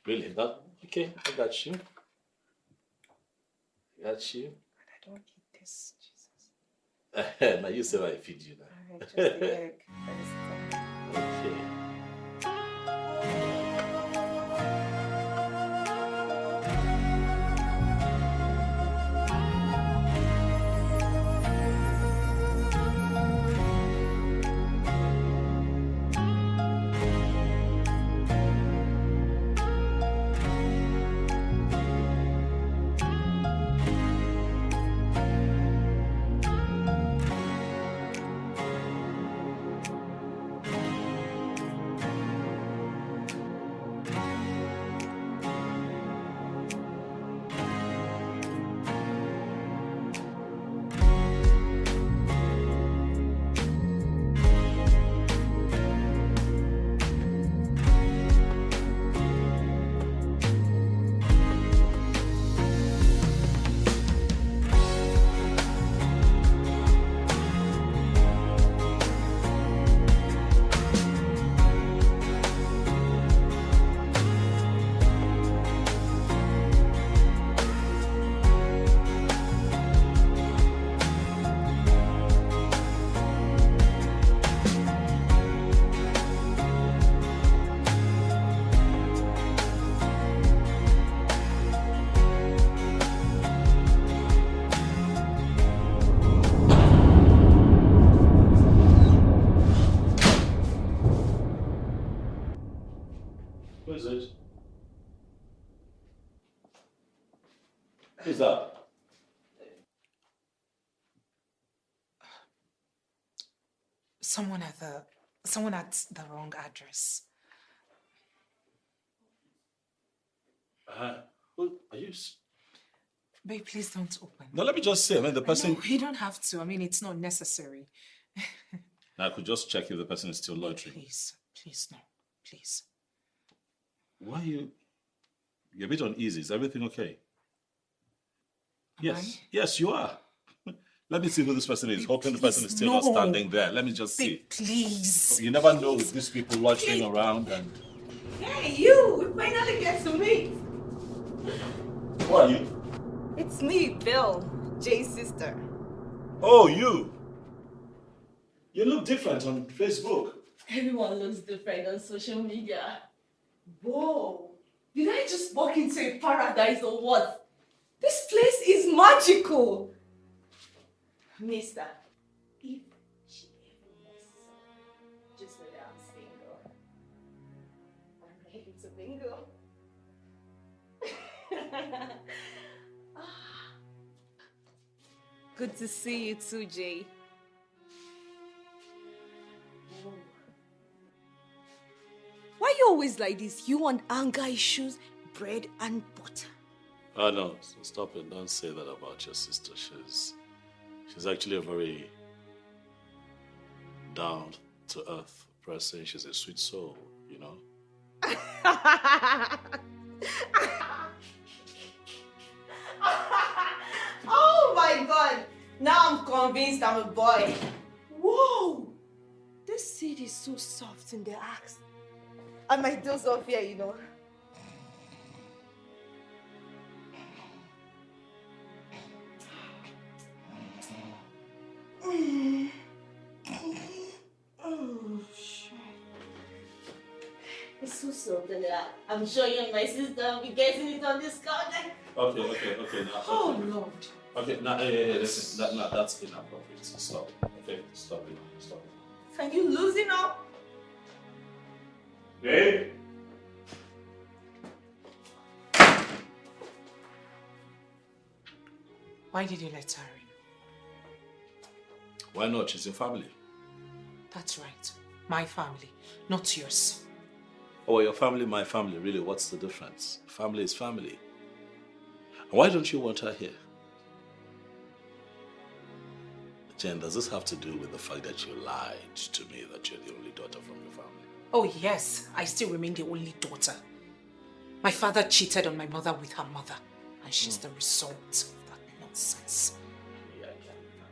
Really? That okay? I got you. Got you. I don't eat this, Jesus. Now you say I feed you now. Alright, just the egg first. Okay. Who is it? Who's that? Someone at the wrong address. Who are you? Babe, please don't open. No, let me just say. I mean, the person. No, you don't have to. I mean, it's not necessary. I could just check if the person is still loitering. Please, no, please. Why are you? You're a bit uneasy. Is everything okay? Yes. Yes, you are. Let me see who this person is. Hoping the person is still not standing there. Let me just see. Please. You never know with these people loitering around and. Hey, you! We finally get to meet. Who are you? It's me, Bill, Jay's sister. Oh, you. You look different on Facebook. Everyone looks different on social media. Whoa! Did I just walk into a paradise or what? This place is magical! Mister, if she ever messes up, just know that I'm single. I'm ready to mingle. Good to see you too, Jay. Why you always like this? You want anger issues, bread and butter. Oh no, stop it. Don't say that about your sister. She's actually a very down-to-earth person. She's a sweet soul, you know? Oh my god! Now I'm convinced I'm a boy. Whoa! This seed is so soft in the axe. I might doze off here, you know. Oh, shit. It's so soft in that. I'm sure you and my sister will be getting it on this corner. Okay, now. Okay. Oh, Lord. Okay, now, hey, listen, that's inappropriate. Stop. Okay, stop it. Can you loosen up? Babe? Why did you let her in? Why not? She's your family. That's right. My family, not yours. Oh, your family, my family. Really, what's the difference? Family is family. And why don't you want her here? Jen, does this have to do with the fact that you lied to me that you're the only daughter from your family? Oh yes, I still remain the only daughter. My father cheated on my mother with her mother, and she's the result of that nonsense. Yeah.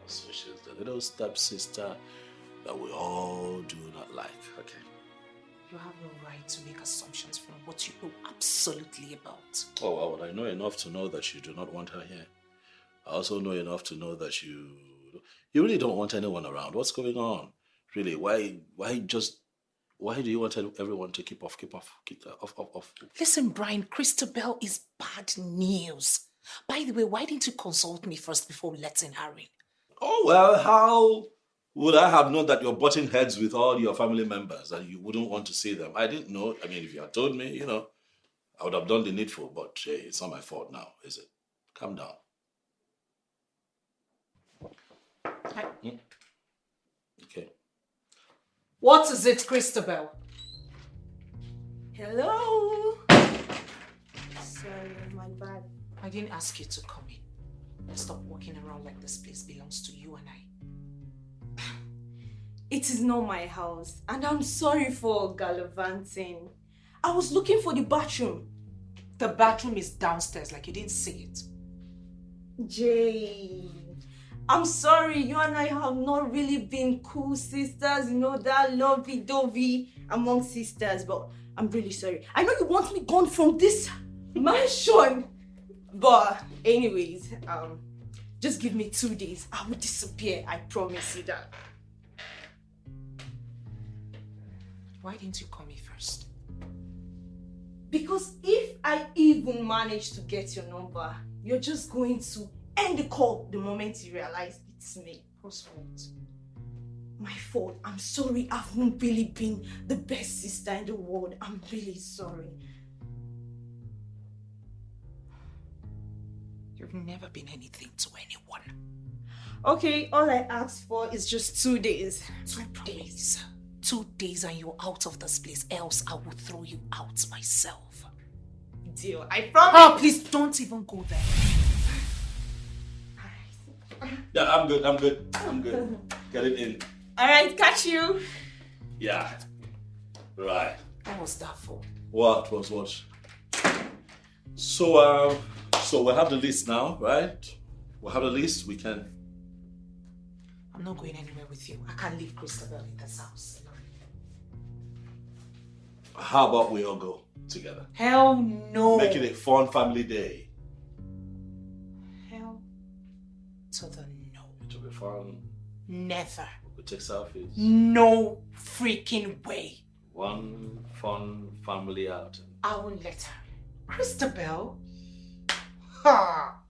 So she's the little stepsister that we all do not like, okay? You have no right to make assumptions from what you know absolutely absolutely about? Oh, well, I know enough to know that you do not want her here. I also know enough to know that you really don't want anyone around. What's going on? Really, why do you want everyone to keep off? Listen, Brian, Christabel is bad news. By the way, why didn't you consult me first before letting her in? Oh, well, how would I have known that you're butting heads with all your family members and you wouldn't want to see them? I didn't know. I mean, if you had told me, I would have done the needful, but hey, it's not my fault now, is it? Calm down. Okay. What is it, Christabel? Hello? Sorry, my bad. I didn't ask you to come in. Stop walking around like this place belongs to you and I. It is not my house, and I'm sorry for gallivanting. I was looking for the bathroom. The bathroom is downstairs, like you didn't see it. Jay, I'm sorry, you and I have not really been cool sisters, that lovey-dovey among sisters, but I'm really sorry. I know you want me gone from this mansion, but anyways, just give me 2 days. I will disappear, I promise you that. Why didn't you call me first? Because if I even manage to get your number, you're just going to end the call the moment you realize it's me. Whose fault? My fault. I'm sorry. I've not really been the best sister in the world. I'm really sorry. You've never been anything to anyone. Okay, all I asked for is just 2 days. 2 days. 2 days and you're out of this place, else I will throw you out myself. Deal. I promise. Oh, please don't even go there. Yeah, I'm good. Get it in. Alright, catch you. Yeah. Right. What was that for? What was what? So we have the list now, right? We have the list, we can... I'm not going anywhere with you. I can't leave Christabel in this house. How about we all go together? Hell no. Make it a fun family day. Hell to the no. It will be fun. Never. We'll take selfies. No freaking way. One fun family outing. I won't let her. Christabel? Ha!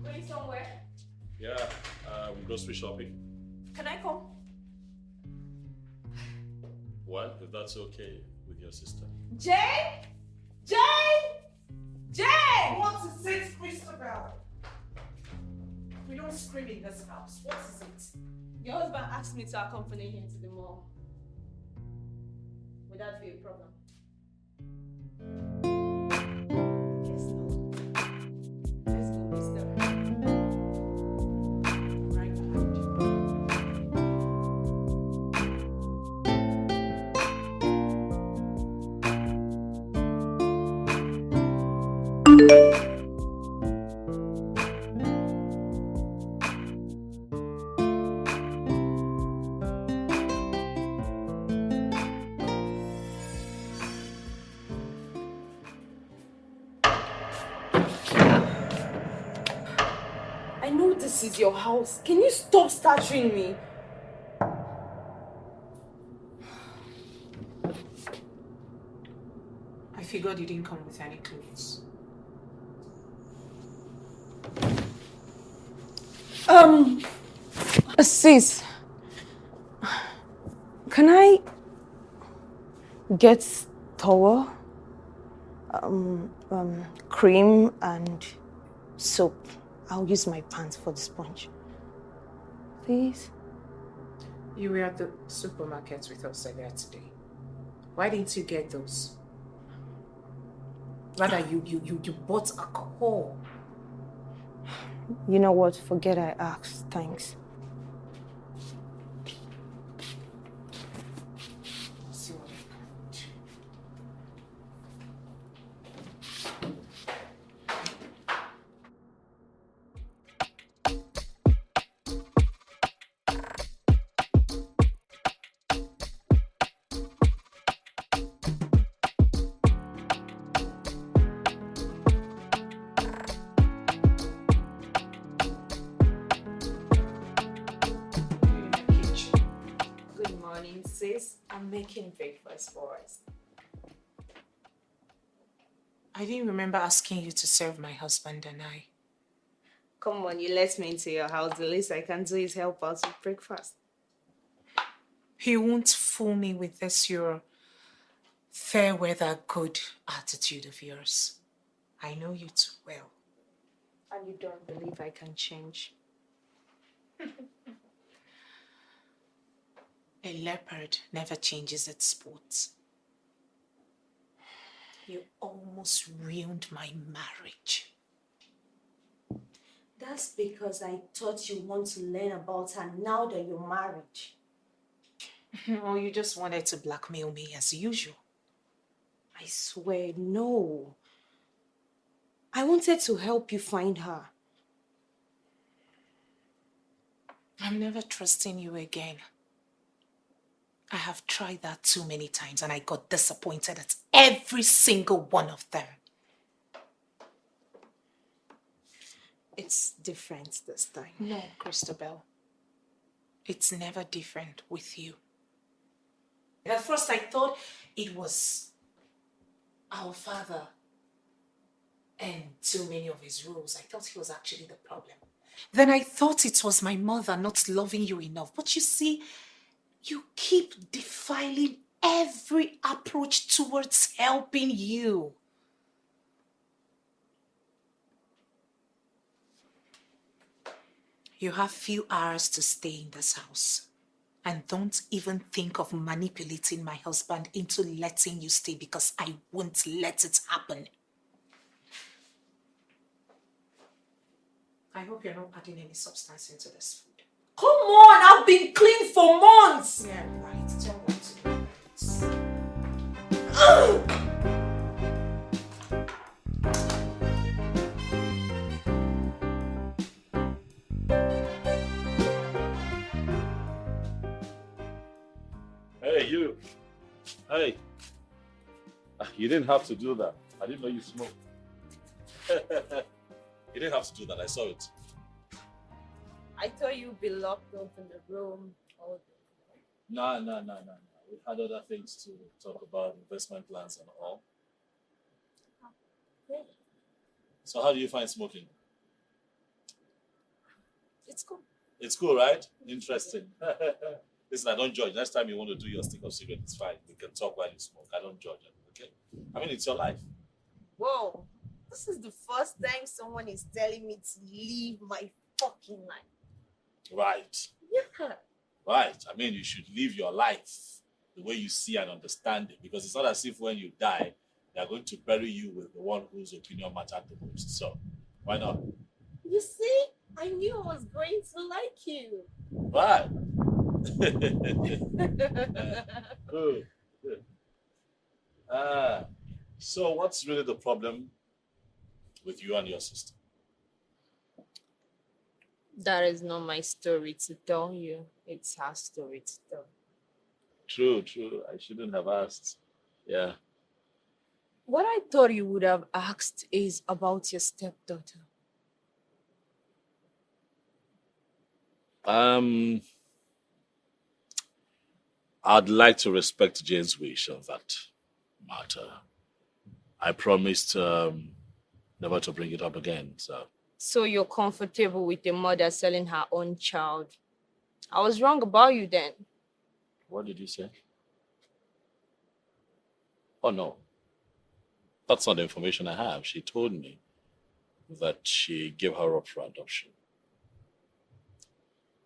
Going somewhere? Yeah, grocery shopping. Can I come? Well, if that's okay with your sister. Jay! What is it, Christabel? We don't scream in this house. What is it? Your husband asked me to accompany him to the mall. Would that be a problem? Yes, no. Let's go, mister. Right behind you. I know this is your house. Can you stop stuttering me? I figured you didn't come with any clothes. Sis, can I get towel, cream and soap? I'll use my pants for the sponge. Please? You were at the supermarket with us earlier today. Why didn't you get those? Rather, you bought alcohol. You know what? Forget I asked. Thanks. See what I can do. sis. I'm making breakfast for us. I didn't remember asking you to serve my husband and I. Come on, you let me into your house. The least I can do is help out with breakfast. You won't fool me with this your fair weather good attitude of yours. I know you too well. And you don't believe I can change? A leopard never changes its spots. You almost ruined my marriage. That's because I thought you want to learn about her now that you're married. Or you just wanted to blackmail me as usual. I swear, no. I wanted to help you find her. I'm never trusting you again. I have tried that too many times and I got disappointed at every single one of them. It's different this time. No, Christabel. It's never different with you. At first I thought it was our father and too many of his rules. I thought he was actually the problem. Then I thought it was my mother not loving you enough. But you see, you keep defiling every approach towards helping you. You have few hours to stay in this house. And don't even think of manipulating my husband into letting you stay because I won't let it happen. I hope you're not adding any substance into this food. Come on, I've been clean for months. Yeah, right. Tell what to do. Hey, you. Hey. You didn't have to do that. I didn't know you smoked. You didn't have to do that. I saw it. I thought you'd be locked up in the room all day. No. We had other things to talk about, investment plans and all. Great. So how do you find smoking? It's cool. It's cool, right? Interesting. Listen, I don't judge. Next time you want to do your stick of cigarette, it's fine. We can talk while you smoke. I don't judge it, okay? I mean, it's your life. Whoa. This is the first time someone is telling me to leave my fucking life. Right. Yeah. Right. I mean, you should live your life the way you see and understand it. Because it's not as if when you die, they're going to bury you with the one whose opinion mattered the most. So, why not? You see, I knew I was going to like you. Right. Good. So what's really the problem with you and your sister? That is not my story to tell you. It's her story to tell. True. I shouldn't have asked. Yeah. What I thought you would have asked is about your stepdaughter. I'd like to respect Jane's wish on that matter. I promised never to bring it up again, so. So you're comfortable with a mother selling her own child. I was wrong about you then. What did you say? Oh, no. That's not the information I have. She told me that she gave her up for adoption.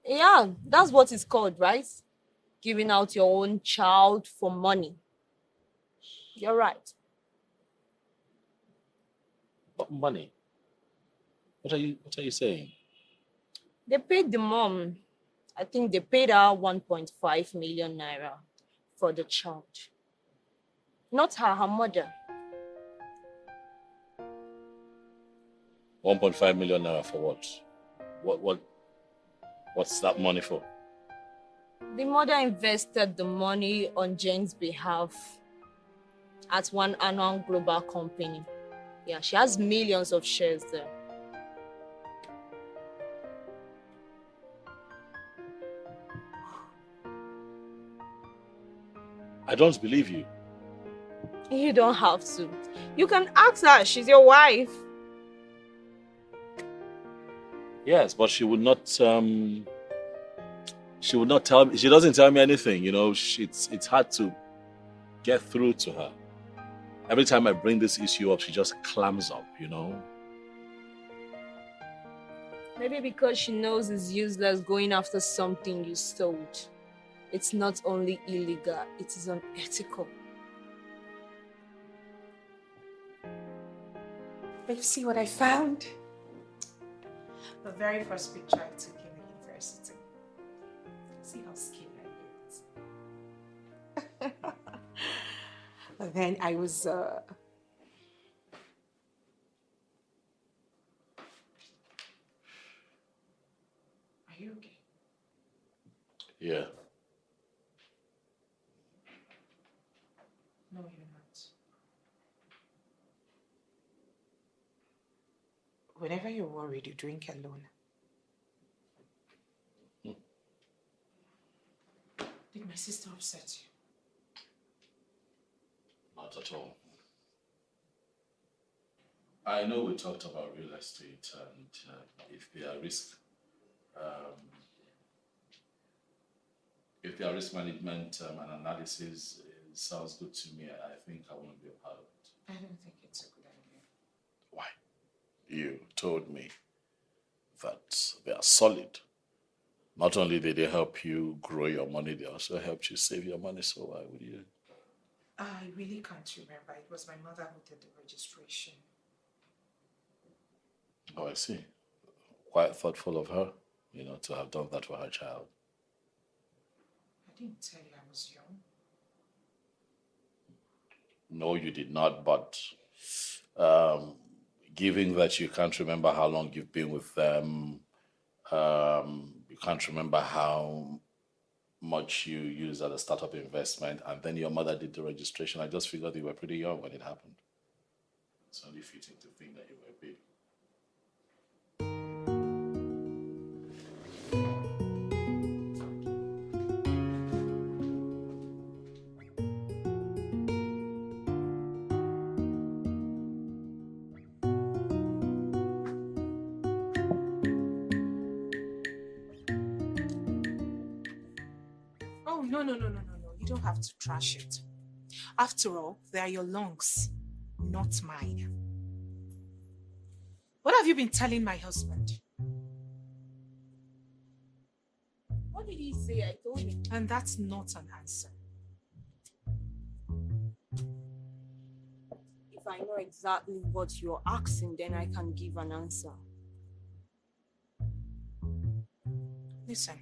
Yeah, that's what it's called, right? Giving out your own child for money. You're right. But money? What are you saying? They paid the mom. I think they paid her 1.5 million naira for the child. Not her mother. 1.5 million naira for what? What's that money for? The mother invested the money on Jane's behalf at one annual global company. Yeah, she has millions of shares there. I don't believe you. You don't have to. You can ask her. She's your wife. Yes, but she would not tell me. She doesn't tell me anything, you know. It's hard to get through to her. Every time I bring this issue up, she just clams up, you know. Maybe because she knows it's useless going after something you stole. It's not only illegal, it is unethical. Babe, see what I found? The very first picture I took in university. See how skinny I looked. But then I was Are you okay? Yeah. No, you're not. Whenever you're worried, you drink alone. Did my sister upset you? Not at all. I know we talked about real estate and if there are risk management and analysis, it sounds good to me. I think I want to be a part of it. I don't think it's a good idea. Why? You told me that they are solid. Not only did they help you grow your money, they also helped you save your money. So why would you? I really can't remember. It was my mother who did the registration. Oh, I see. Quite thoughtful of her, you know, to have done that for her child. I didn't tell you I was young. No, you did not, but given that you can't remember how long you've been with them, you can't remember how much you used at the startup investment, and then your mother did the registration, I just figured you were pretty young when it happened. It's only fitting to think that you were big. Oh, no. You don't have to trash it. After all, they are your lungs, not mine. What have you been telling my husband? What did he say? I told him. And that's not an answer. If I know exactly what you're asking, then I can give an answer. Listen,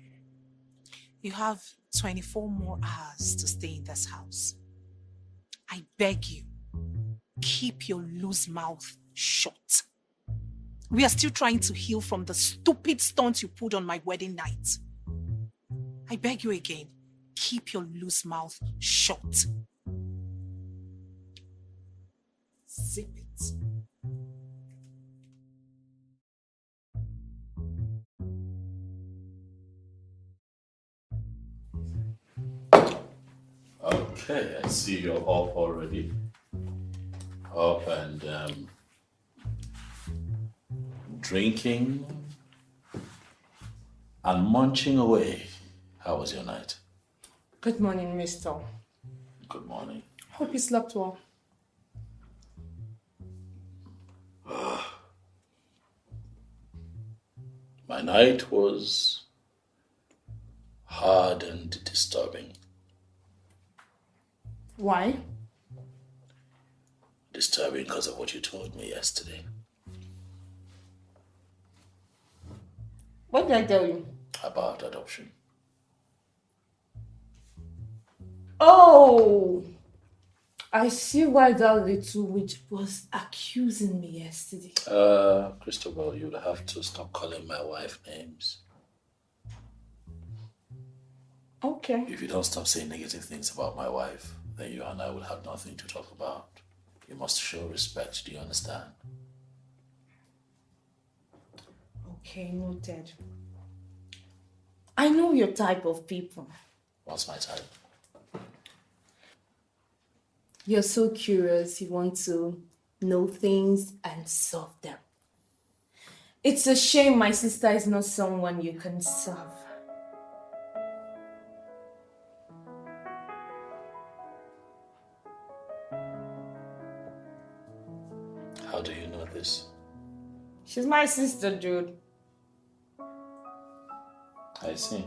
you have 24 more hours to stay in this house. I beg you, keep your loose mouth shut. We are still trying to heal from the stupid stunt you pulled on my wedding night. I beg you again, keep your loose mouth shut. Zip it. Okay, I see you're up already. Up and drinking and munching away. How was your night? Good morning, mister. Good morning. Hope you slept well. My night was hard and disturbing. Why? Disturbing because of what you told me yesterday. What did I tell you? About adoption. Oh! I see why that little witch was accusing me yesterday. Christopher, you'll have to stop calling my wife names. Okay. If you don't stop saying negative things about my wife, then you and I will have nothing to talk about. You must show respect, do you understand? Okay, noted. I know your type of people. What's my type? You're so curious, you want to know things and solve them. It's a shame my sister is not someone you can serve. How do you know this? She's my sister, dude. I see.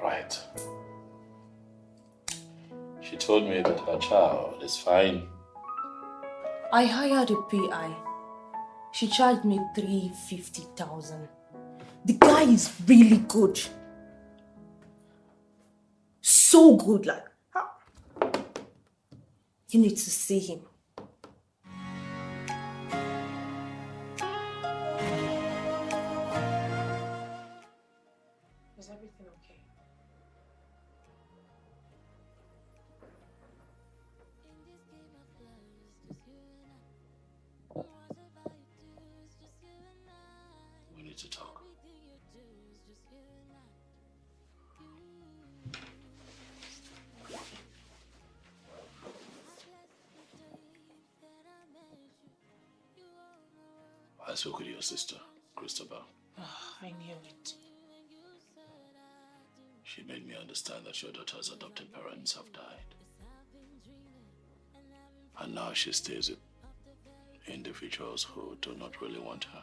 Right. She told me that her child is fine. I hired a PI. She charged me $350,000. The guy is really good. So good, like. You need to see him. Was everything okay? We need to talk. I spoke with your sister, Christabel. Oh, I knew it. She made me understand that your daughter's adopted parents have died. And now she stays with individuals who do not really want her.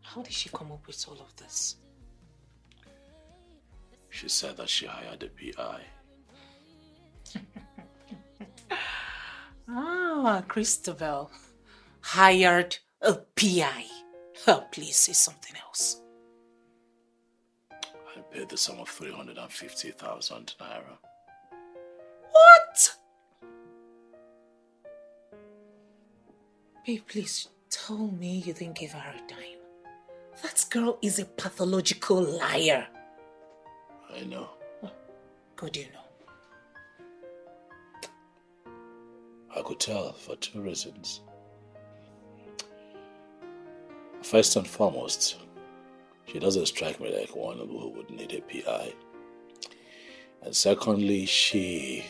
How did she come up with all of this? She said that she hired a PI. Christabel hired a PI. Oh, please say something else. I paid the sum of 350,000 naira. What? Babe, please tell me you didn't give her a dime. That girl is a pathological liar. I know. Good you know. I could tell for two reasons. First and foremost, she doesn't strike me like one who would need a PI. And secondly, she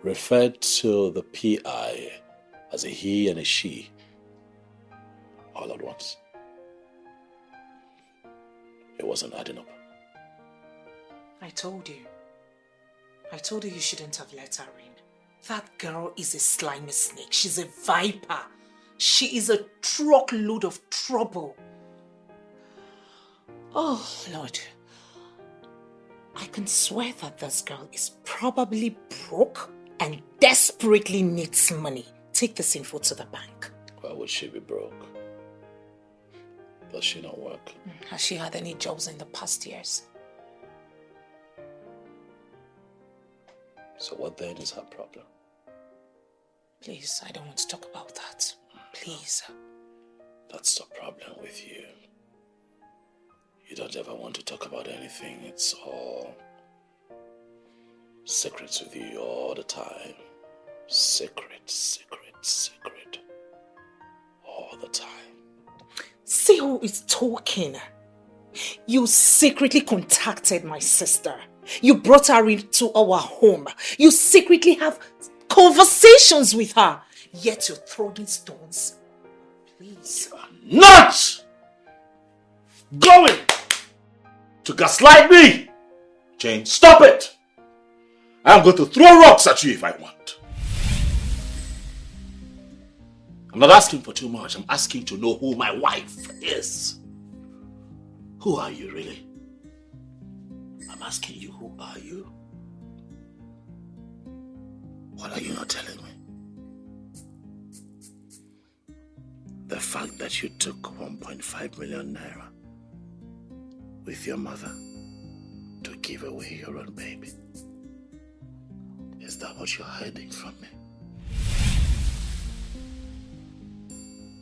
referred to the PI as a he and a she all at once. It wasn't adding up. I told you you shouldn't have let her in. That girl is a slimy snake. She's a viper. She is a truckload of trouble. Oh, Lord. I can swear that this girl is probably broke and desperately needs money. Take this info to the bank. Why would she be broke? Does she not work? Has she had any jobs in the past years? So what then is her problem? Please, I don't want to talk about that. Please. That's the problem with you. You don't ever want to talk about anything. It's all secrets with you all the time. Secret. All the time. See who is talking. You secretly contacted my sister. You brought her into our home. You secretly have conversations with her. Yet you're throwing stones. Please. You are not going to gaslight me! Jane, stop it! I'm going to throw rocks at you if I want. I'm not asking for too much. I'm asking to know who my wife is. Who are you really? I'm asking you, who are you? What are you not telling me? The fact that you took 1.5 million naira with your mother to give away your own baby. Is that what you're hiding from me?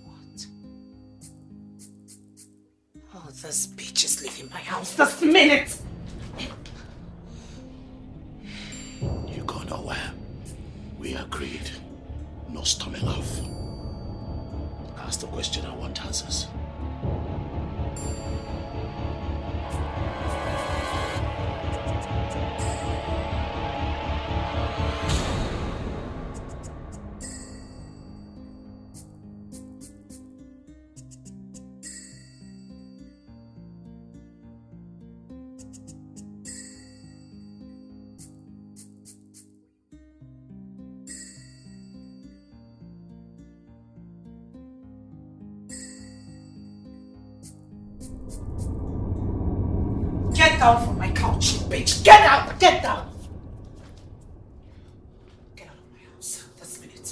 What? Oh, this bitch is leaving my house this minute! You go nowhere. We agreed. No storming off. Ask the question, I want answers. down from my couch, you bitch! Get out! Get down! Get out of my house this minute.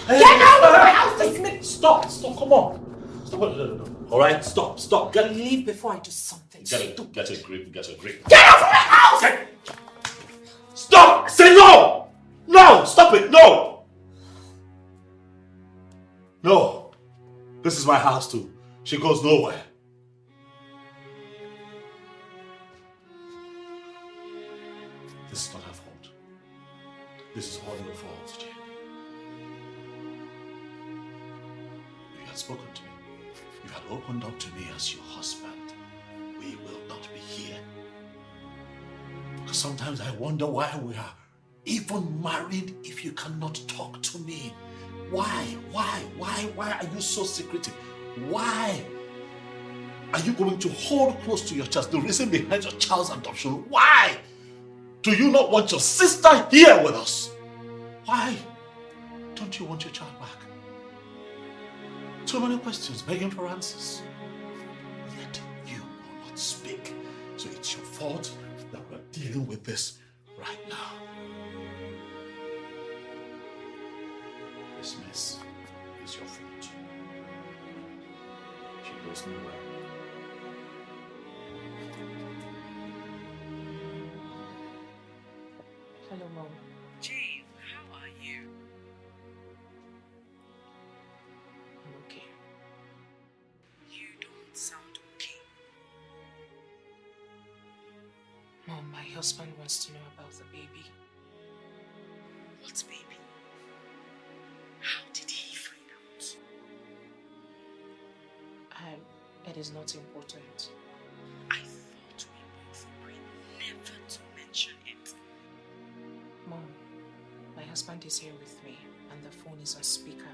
Get out of my house this minute! Stop, come on. Stop. No. All right, stop. Leave before I do something. Get a grip. Get out of my house! Stop! I say no! No! Stop it! No! No. This is my house too. She goes nowhere. This is not her fault. This is all your fault, Jane. You had spoken to me. You had opened up to me as your husband. We will not be here. Because sometimes I wonder why we are even married if you cannot talk to me. Why are you so secretive? Why are you going to hold close to your child? The reason behind your child's adoption. Why do you not want your sister here with us? Why don't you want your child back? Too many questions begging for answers. Yet you will not speak. So it's your fault that we're dealing with this right now. This mess is your fault. She goes nowhere. Hello, Mom. Jane, how are you? I'm okay. You don't sound okay. Mom, my husband wants to know about the baby. What baby? How did he find out? It is not important. I thought we both agreed never to mention it. Mom, my husband is here with me and the phone is on speaker.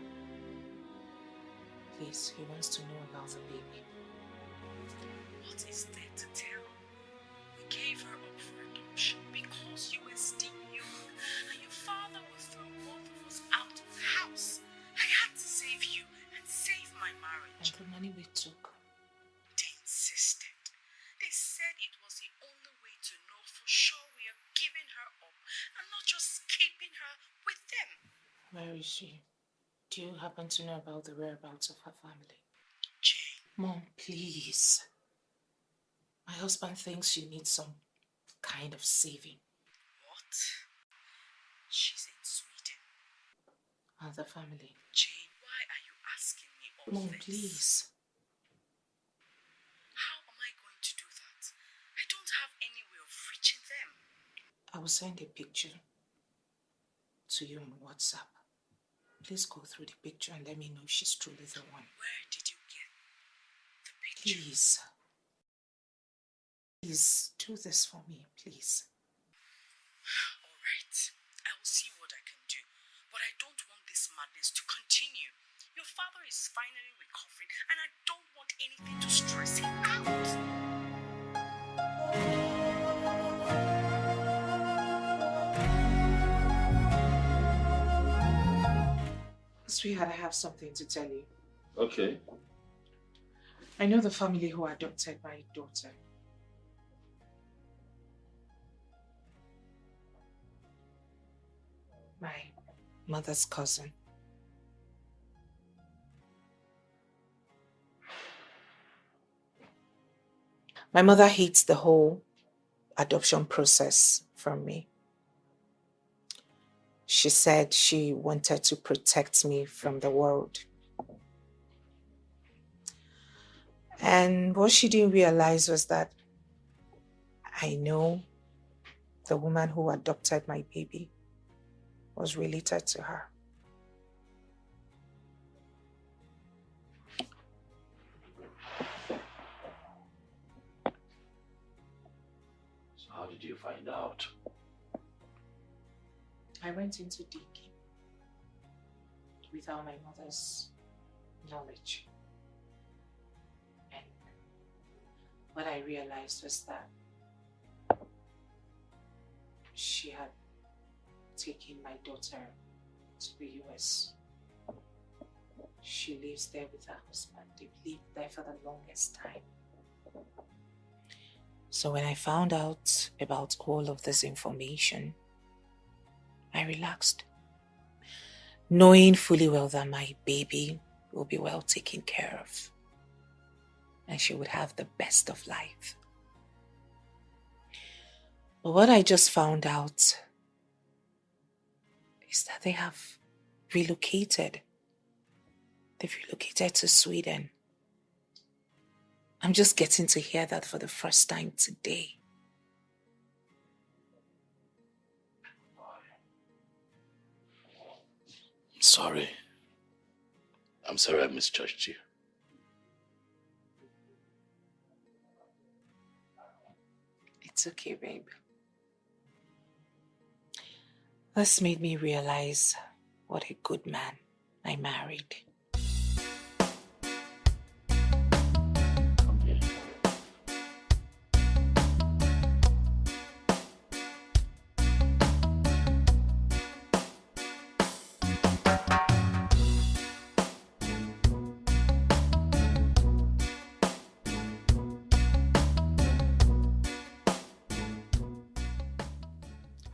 Please, he wants to know about the baby. What is there to tell? We gave her up for adoption because you were still young and your father would throw both of us out of the house. I had to save you and save my marriage. And the money we took. They insisted. They said it was the only way to know for sure we are giving her up and not just keeping her with them. Where is she? Do you happen to know about the whereabouts of her family? Jane. Mom, please. My husband thinks you need some kind of saving. What? She's in Sweden. And the family. Jane, why are you asking me all Mom, this? please. How am I going to do that? I don't have any way of reaching them. I will send a picture to you on WhatsApp. Please go through the picture and let me know if she's truly the one. Where did you get the picture? Please. Please do this for me, please. All right. I will see what I can do. But I don't want this madness to continue. Your father is finally recovering and I don't want anything to stress him out. Sweetheart, I have something to tell you. Okay. I know the family who adopted my daughter. My mother's cousin. My mother hates the whole adoption process from me. She said she wanted to protect me from the world. And what she didn't realize was that I know the woman who adopted my baby was related to her. So how did you find out? I went into digging without my mother's knowledge. And what I realized was that she had taken my daughter to the US. She lives there with her husband. They've lived there for the longest time. So when I found out about all of this information, I relaxed, knowing fully well that my baby will be well taken care of and she would have the best of life. But what I just found out is that they have relocated. They've relocated to Sweden. I'm just getting to hear that for the first time today. Sorry. I'm sorry I misjudged you. It's okay, babe. This made me realize what a good man I married.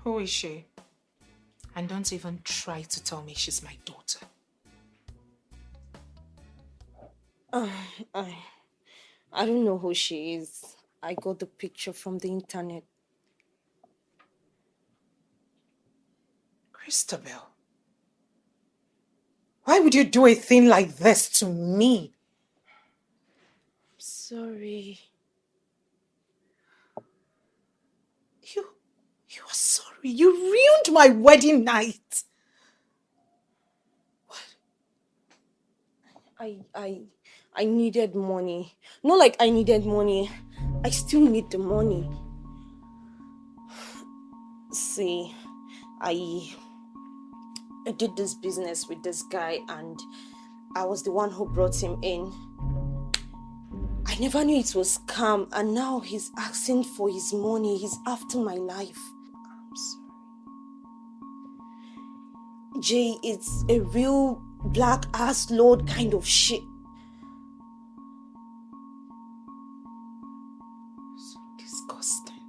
Who is she? And don't even try to tell me she's my daughter. I don't know who she is. I got the picture from the internet. Christabel, why would you do a thing like this to me? Sorry. You are sorry. You ruined my wedding night. What? I needed money. Not like I needed money. I still need the money. See, I did this business with this guy and I was the one who brought him in. I never knew it was scam and now he's asking for his money. He's after my life. I'm sorry. Jay, it's a real black ass load kind of shit. So disgusting.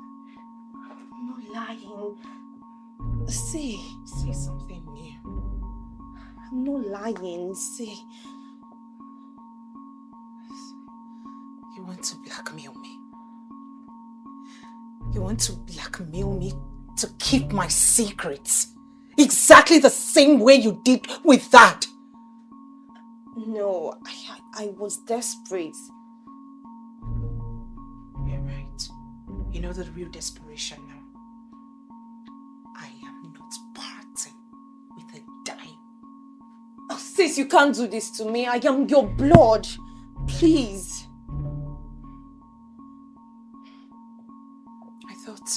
I'm not lying. See. Say something new. I'm not lying. See. You want to blackmail me? You want to blackmail me to keep my secrets? Exactly the same way you did with that. No, I was desperate. You're right. You know the real desperation now. I am not parting with a dime. Oh, sis, you can't do this to me. I am your blood. Please. I thought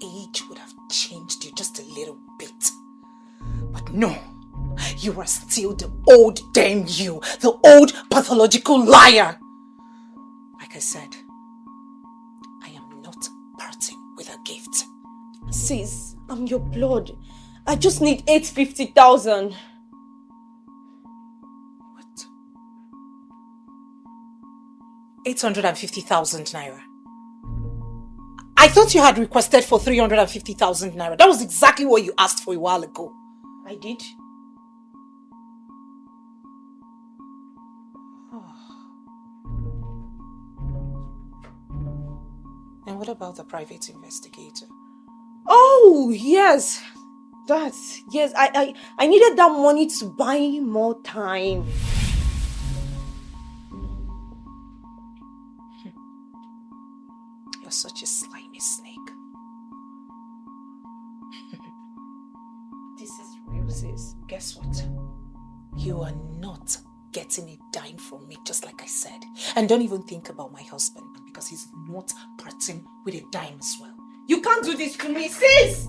age would have changed you just a little bit. But no, you are still the old damn you, the old pathological liar. Like I said, I am not parting with a gift. Sis, I'm your blood. I just need 850,000. What? 850,000 naira. I thought you had requested for 350,000 naira. That was exactly what you asked for a while ago. I did. And what about the private investigator? Oh, yes. Yes, I needed that money to buy more time. You're such a slimy snake. This is real, sis. Guess what? You are not getting a dime from me, just like I said. And don't even think about my husband, because he's not parting with a dime as well. You can't do this to me, sis!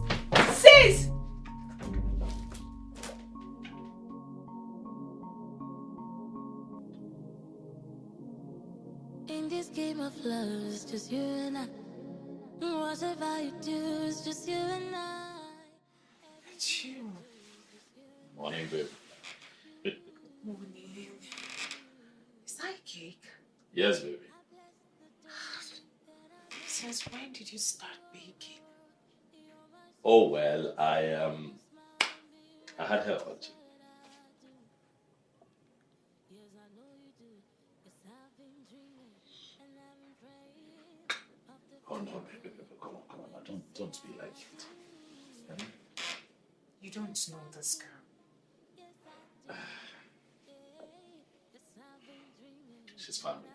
Sis! In this game of love, it's just you and I. Whatever you do, it's just you and I. It's you. Morning, babe. Morning. Is that a cake? Yes, baby. Since when did you start baking? Oh well, I had help actually. Oh no, baby, come on, now, don't be like it. Eh? You don't know this girl. She's family.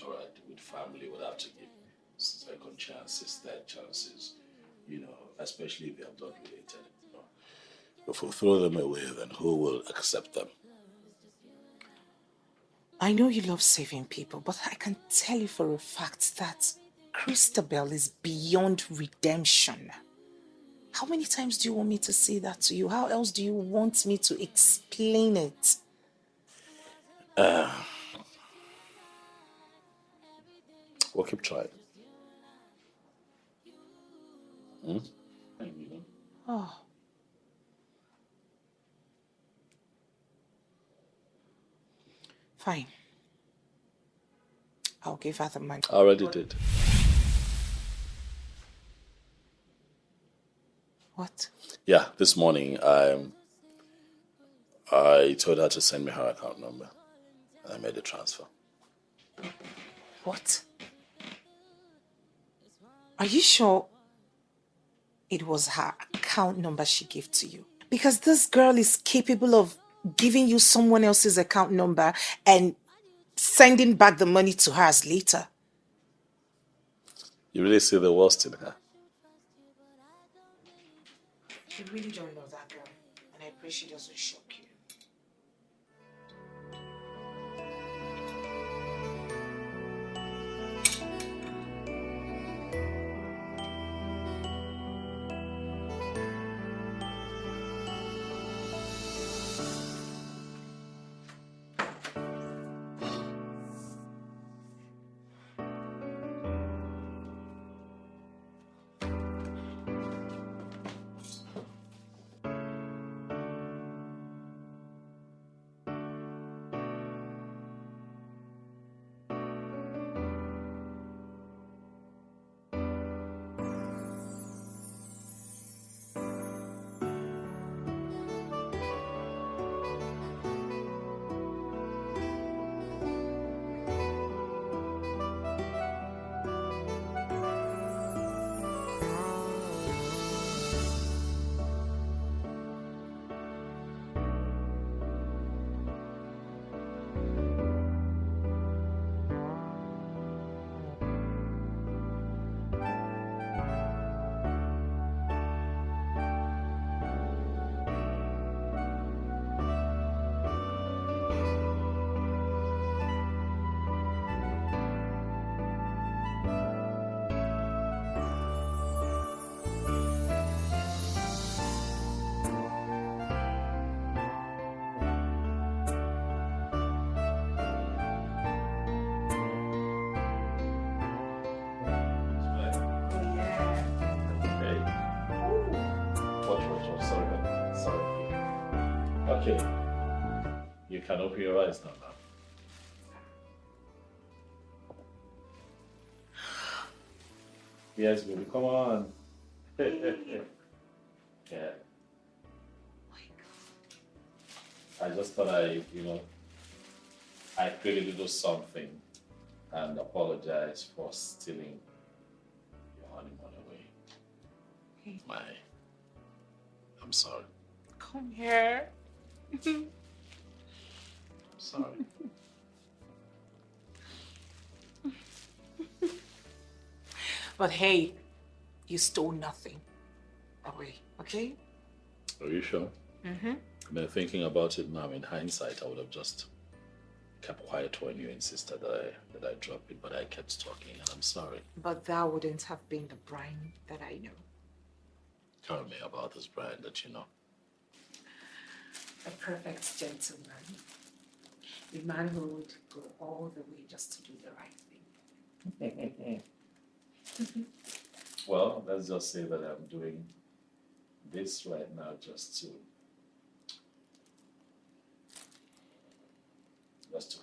Alright, with family, we'll have to give second chances, third chances, especially if they have not related. If we throw them away, then who will accept them? I know you love saving people, but I can tell you for a fact that Christabel is beyond redemption. How many times do you want me to say that to you? How else do you want me to explain it? We'll keep trying. Oh. Fine. I'll give her the money. I already did. What? Yeah, this morning I told her to send me her account number. And I made the transfer. What? Are you sure it was her account number she gave to you? Because this girl is capable of giving you someone else's account number and sending back the money to hers later. You really see the worst in her. You really don't know that girl, and I pray she doesn't shock you. Okay. You can open your eyes now. Yes, baby, come on. Yeah. I just thought I really do something and apologize for stealing your honeymoon away. I'm sorry. Come here. I'm sorry. But hey, you stole nothing away, okay? Are you sure? Mm-hmm. I've been thinking about it now. In hindsight, I would have just kept quiet when you insisted that I drop it, but I kept talking, and I'm sorry. But that wouldn't have been the Brian that I know. Tell me about this Brian that you know. A perfect gentleman. A man who would go all the way just to do the right thing. Well, let's just say that I'm doing this right now just to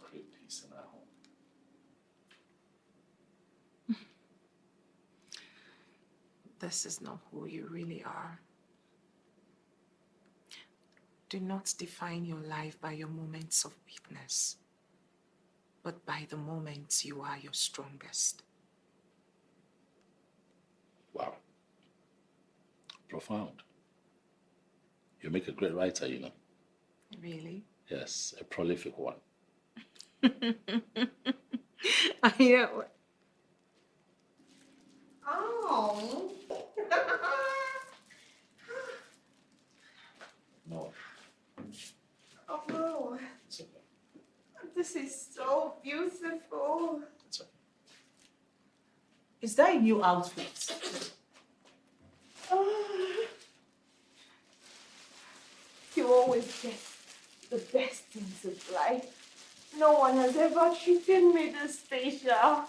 create peace in our home. this is not who you really are. Do not define your life by your moments of weakness, but by the moments you are your strongest. Wow. Profound. You make a great writer, you know. Really? Yes, a prolific one. I know. Oh. No. Oh, It's okay. this is so beautiful. It's okay. Is that a new outfit? Oh. You always get the best things of life. No one has ever treated me this special.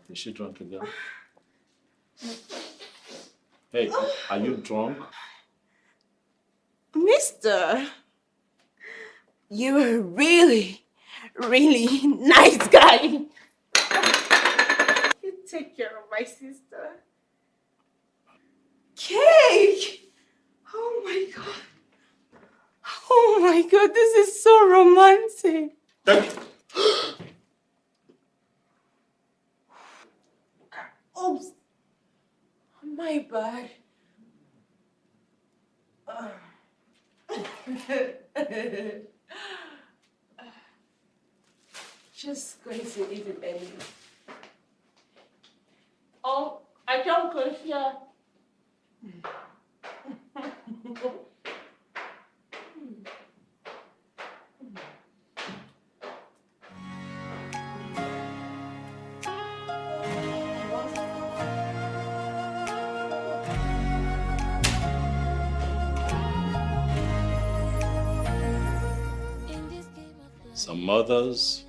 Is she drunk again? Hey, are you drunk? Mister, you're a really, really nice guy. You take care of my sister. Cake! Oh my god. Oh my god, this is so romantic. Oops. My bad. Just going to eat it anyway. Oh, I can't go here. Some mothers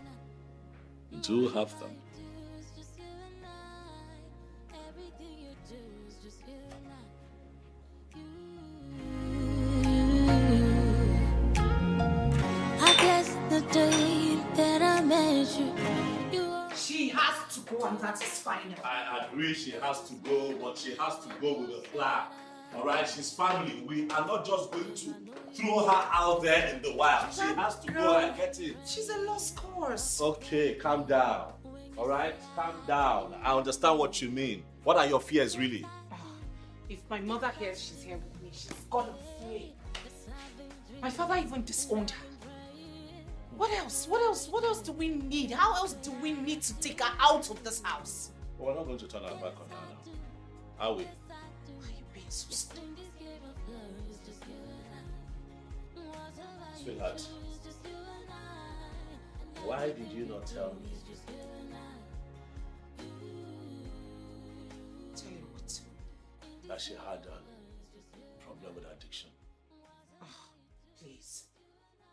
do have them. I guess the day that I met you, She has to go and that is final. I agree she has to go, but she has to go with a plan. All right, she's family. We are not just going to throw her out there in the wild. She has to go and get it. She's a lost cause. Okay, calm down. All right, calm down. I understand what you mean. What are your fears really? If my mother hears she's here with me, she's gonna flee. My father even disowned her. What else? What else? What else do we need? How else do we need to take her out of this house? Well, we're not going to turn our back on her now, are we? Why are you being so stupid? Sweetheart, why did you not tell me? Tell you what? That she had a problem with addiction. Please.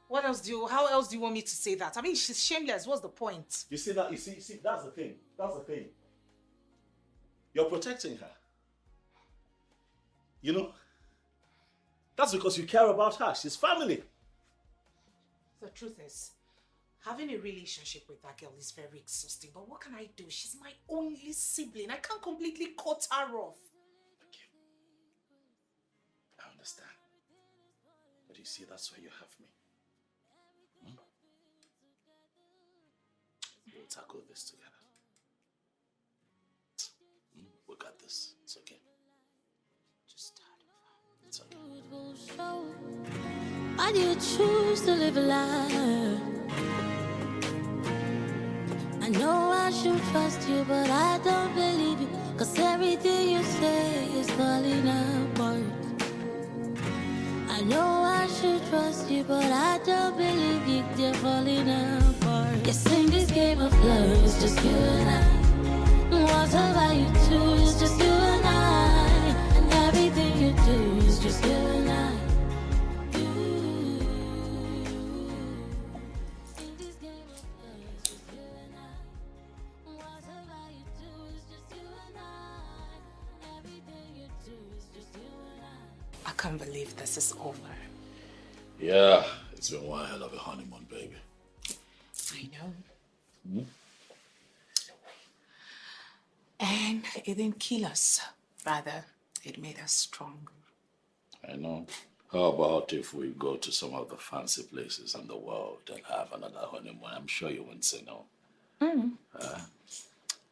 What else do you, how else do you want me to say that? I mean, she's shameless. What's the point? You see that? You see, that's the thing. That's the thing. You're protecting her. You know? That's because you care about her. She's family. The truth is, having a relationship with that girl is very exhausting. But what can I do? She's my only sibling. I can't completely cut her off. Okay. I understand. But you see, that's why you have me. We'll tackle this together. We got this. It's okay. Just tired of her. It's okay. why do you choose to live a lie? I know I should trust you, but I don't believe you. Cause everything you say is falling apart. I know I should trust you, but I don't believe you. They're falling apart. Yes, in this game of love, it's just you and I. What about you two? It's just you and I. And everything you do is just you and I. In this game of love, it's just you and I. What about you two? It's just you and I. Everything you do is just you and I. I can't believe this is over. Yeah, it's been one hell of a honeymoon, baby. I know. And it didn't kill us. Rather, It made us strong. I know. How about if we go to some of the fancy places in the world and have another honeymoon? I'm sure you won't say no.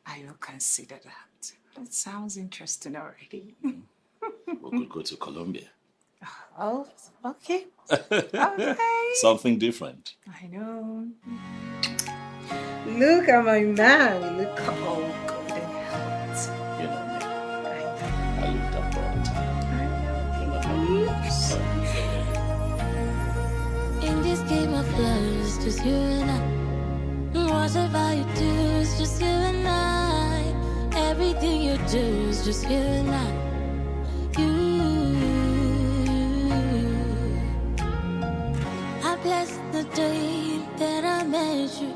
I will consider that. That sounds interesting already. We could go to Colombia. Oh, okay. Okay. Something different. I know. Look at my man. Look all good and healthy. You know me. I I looked up all the time. In this game of love, it's just you and I. Whatever you do, it's just you and I. Everything you do is just you and I. You. I bless the day that I met you.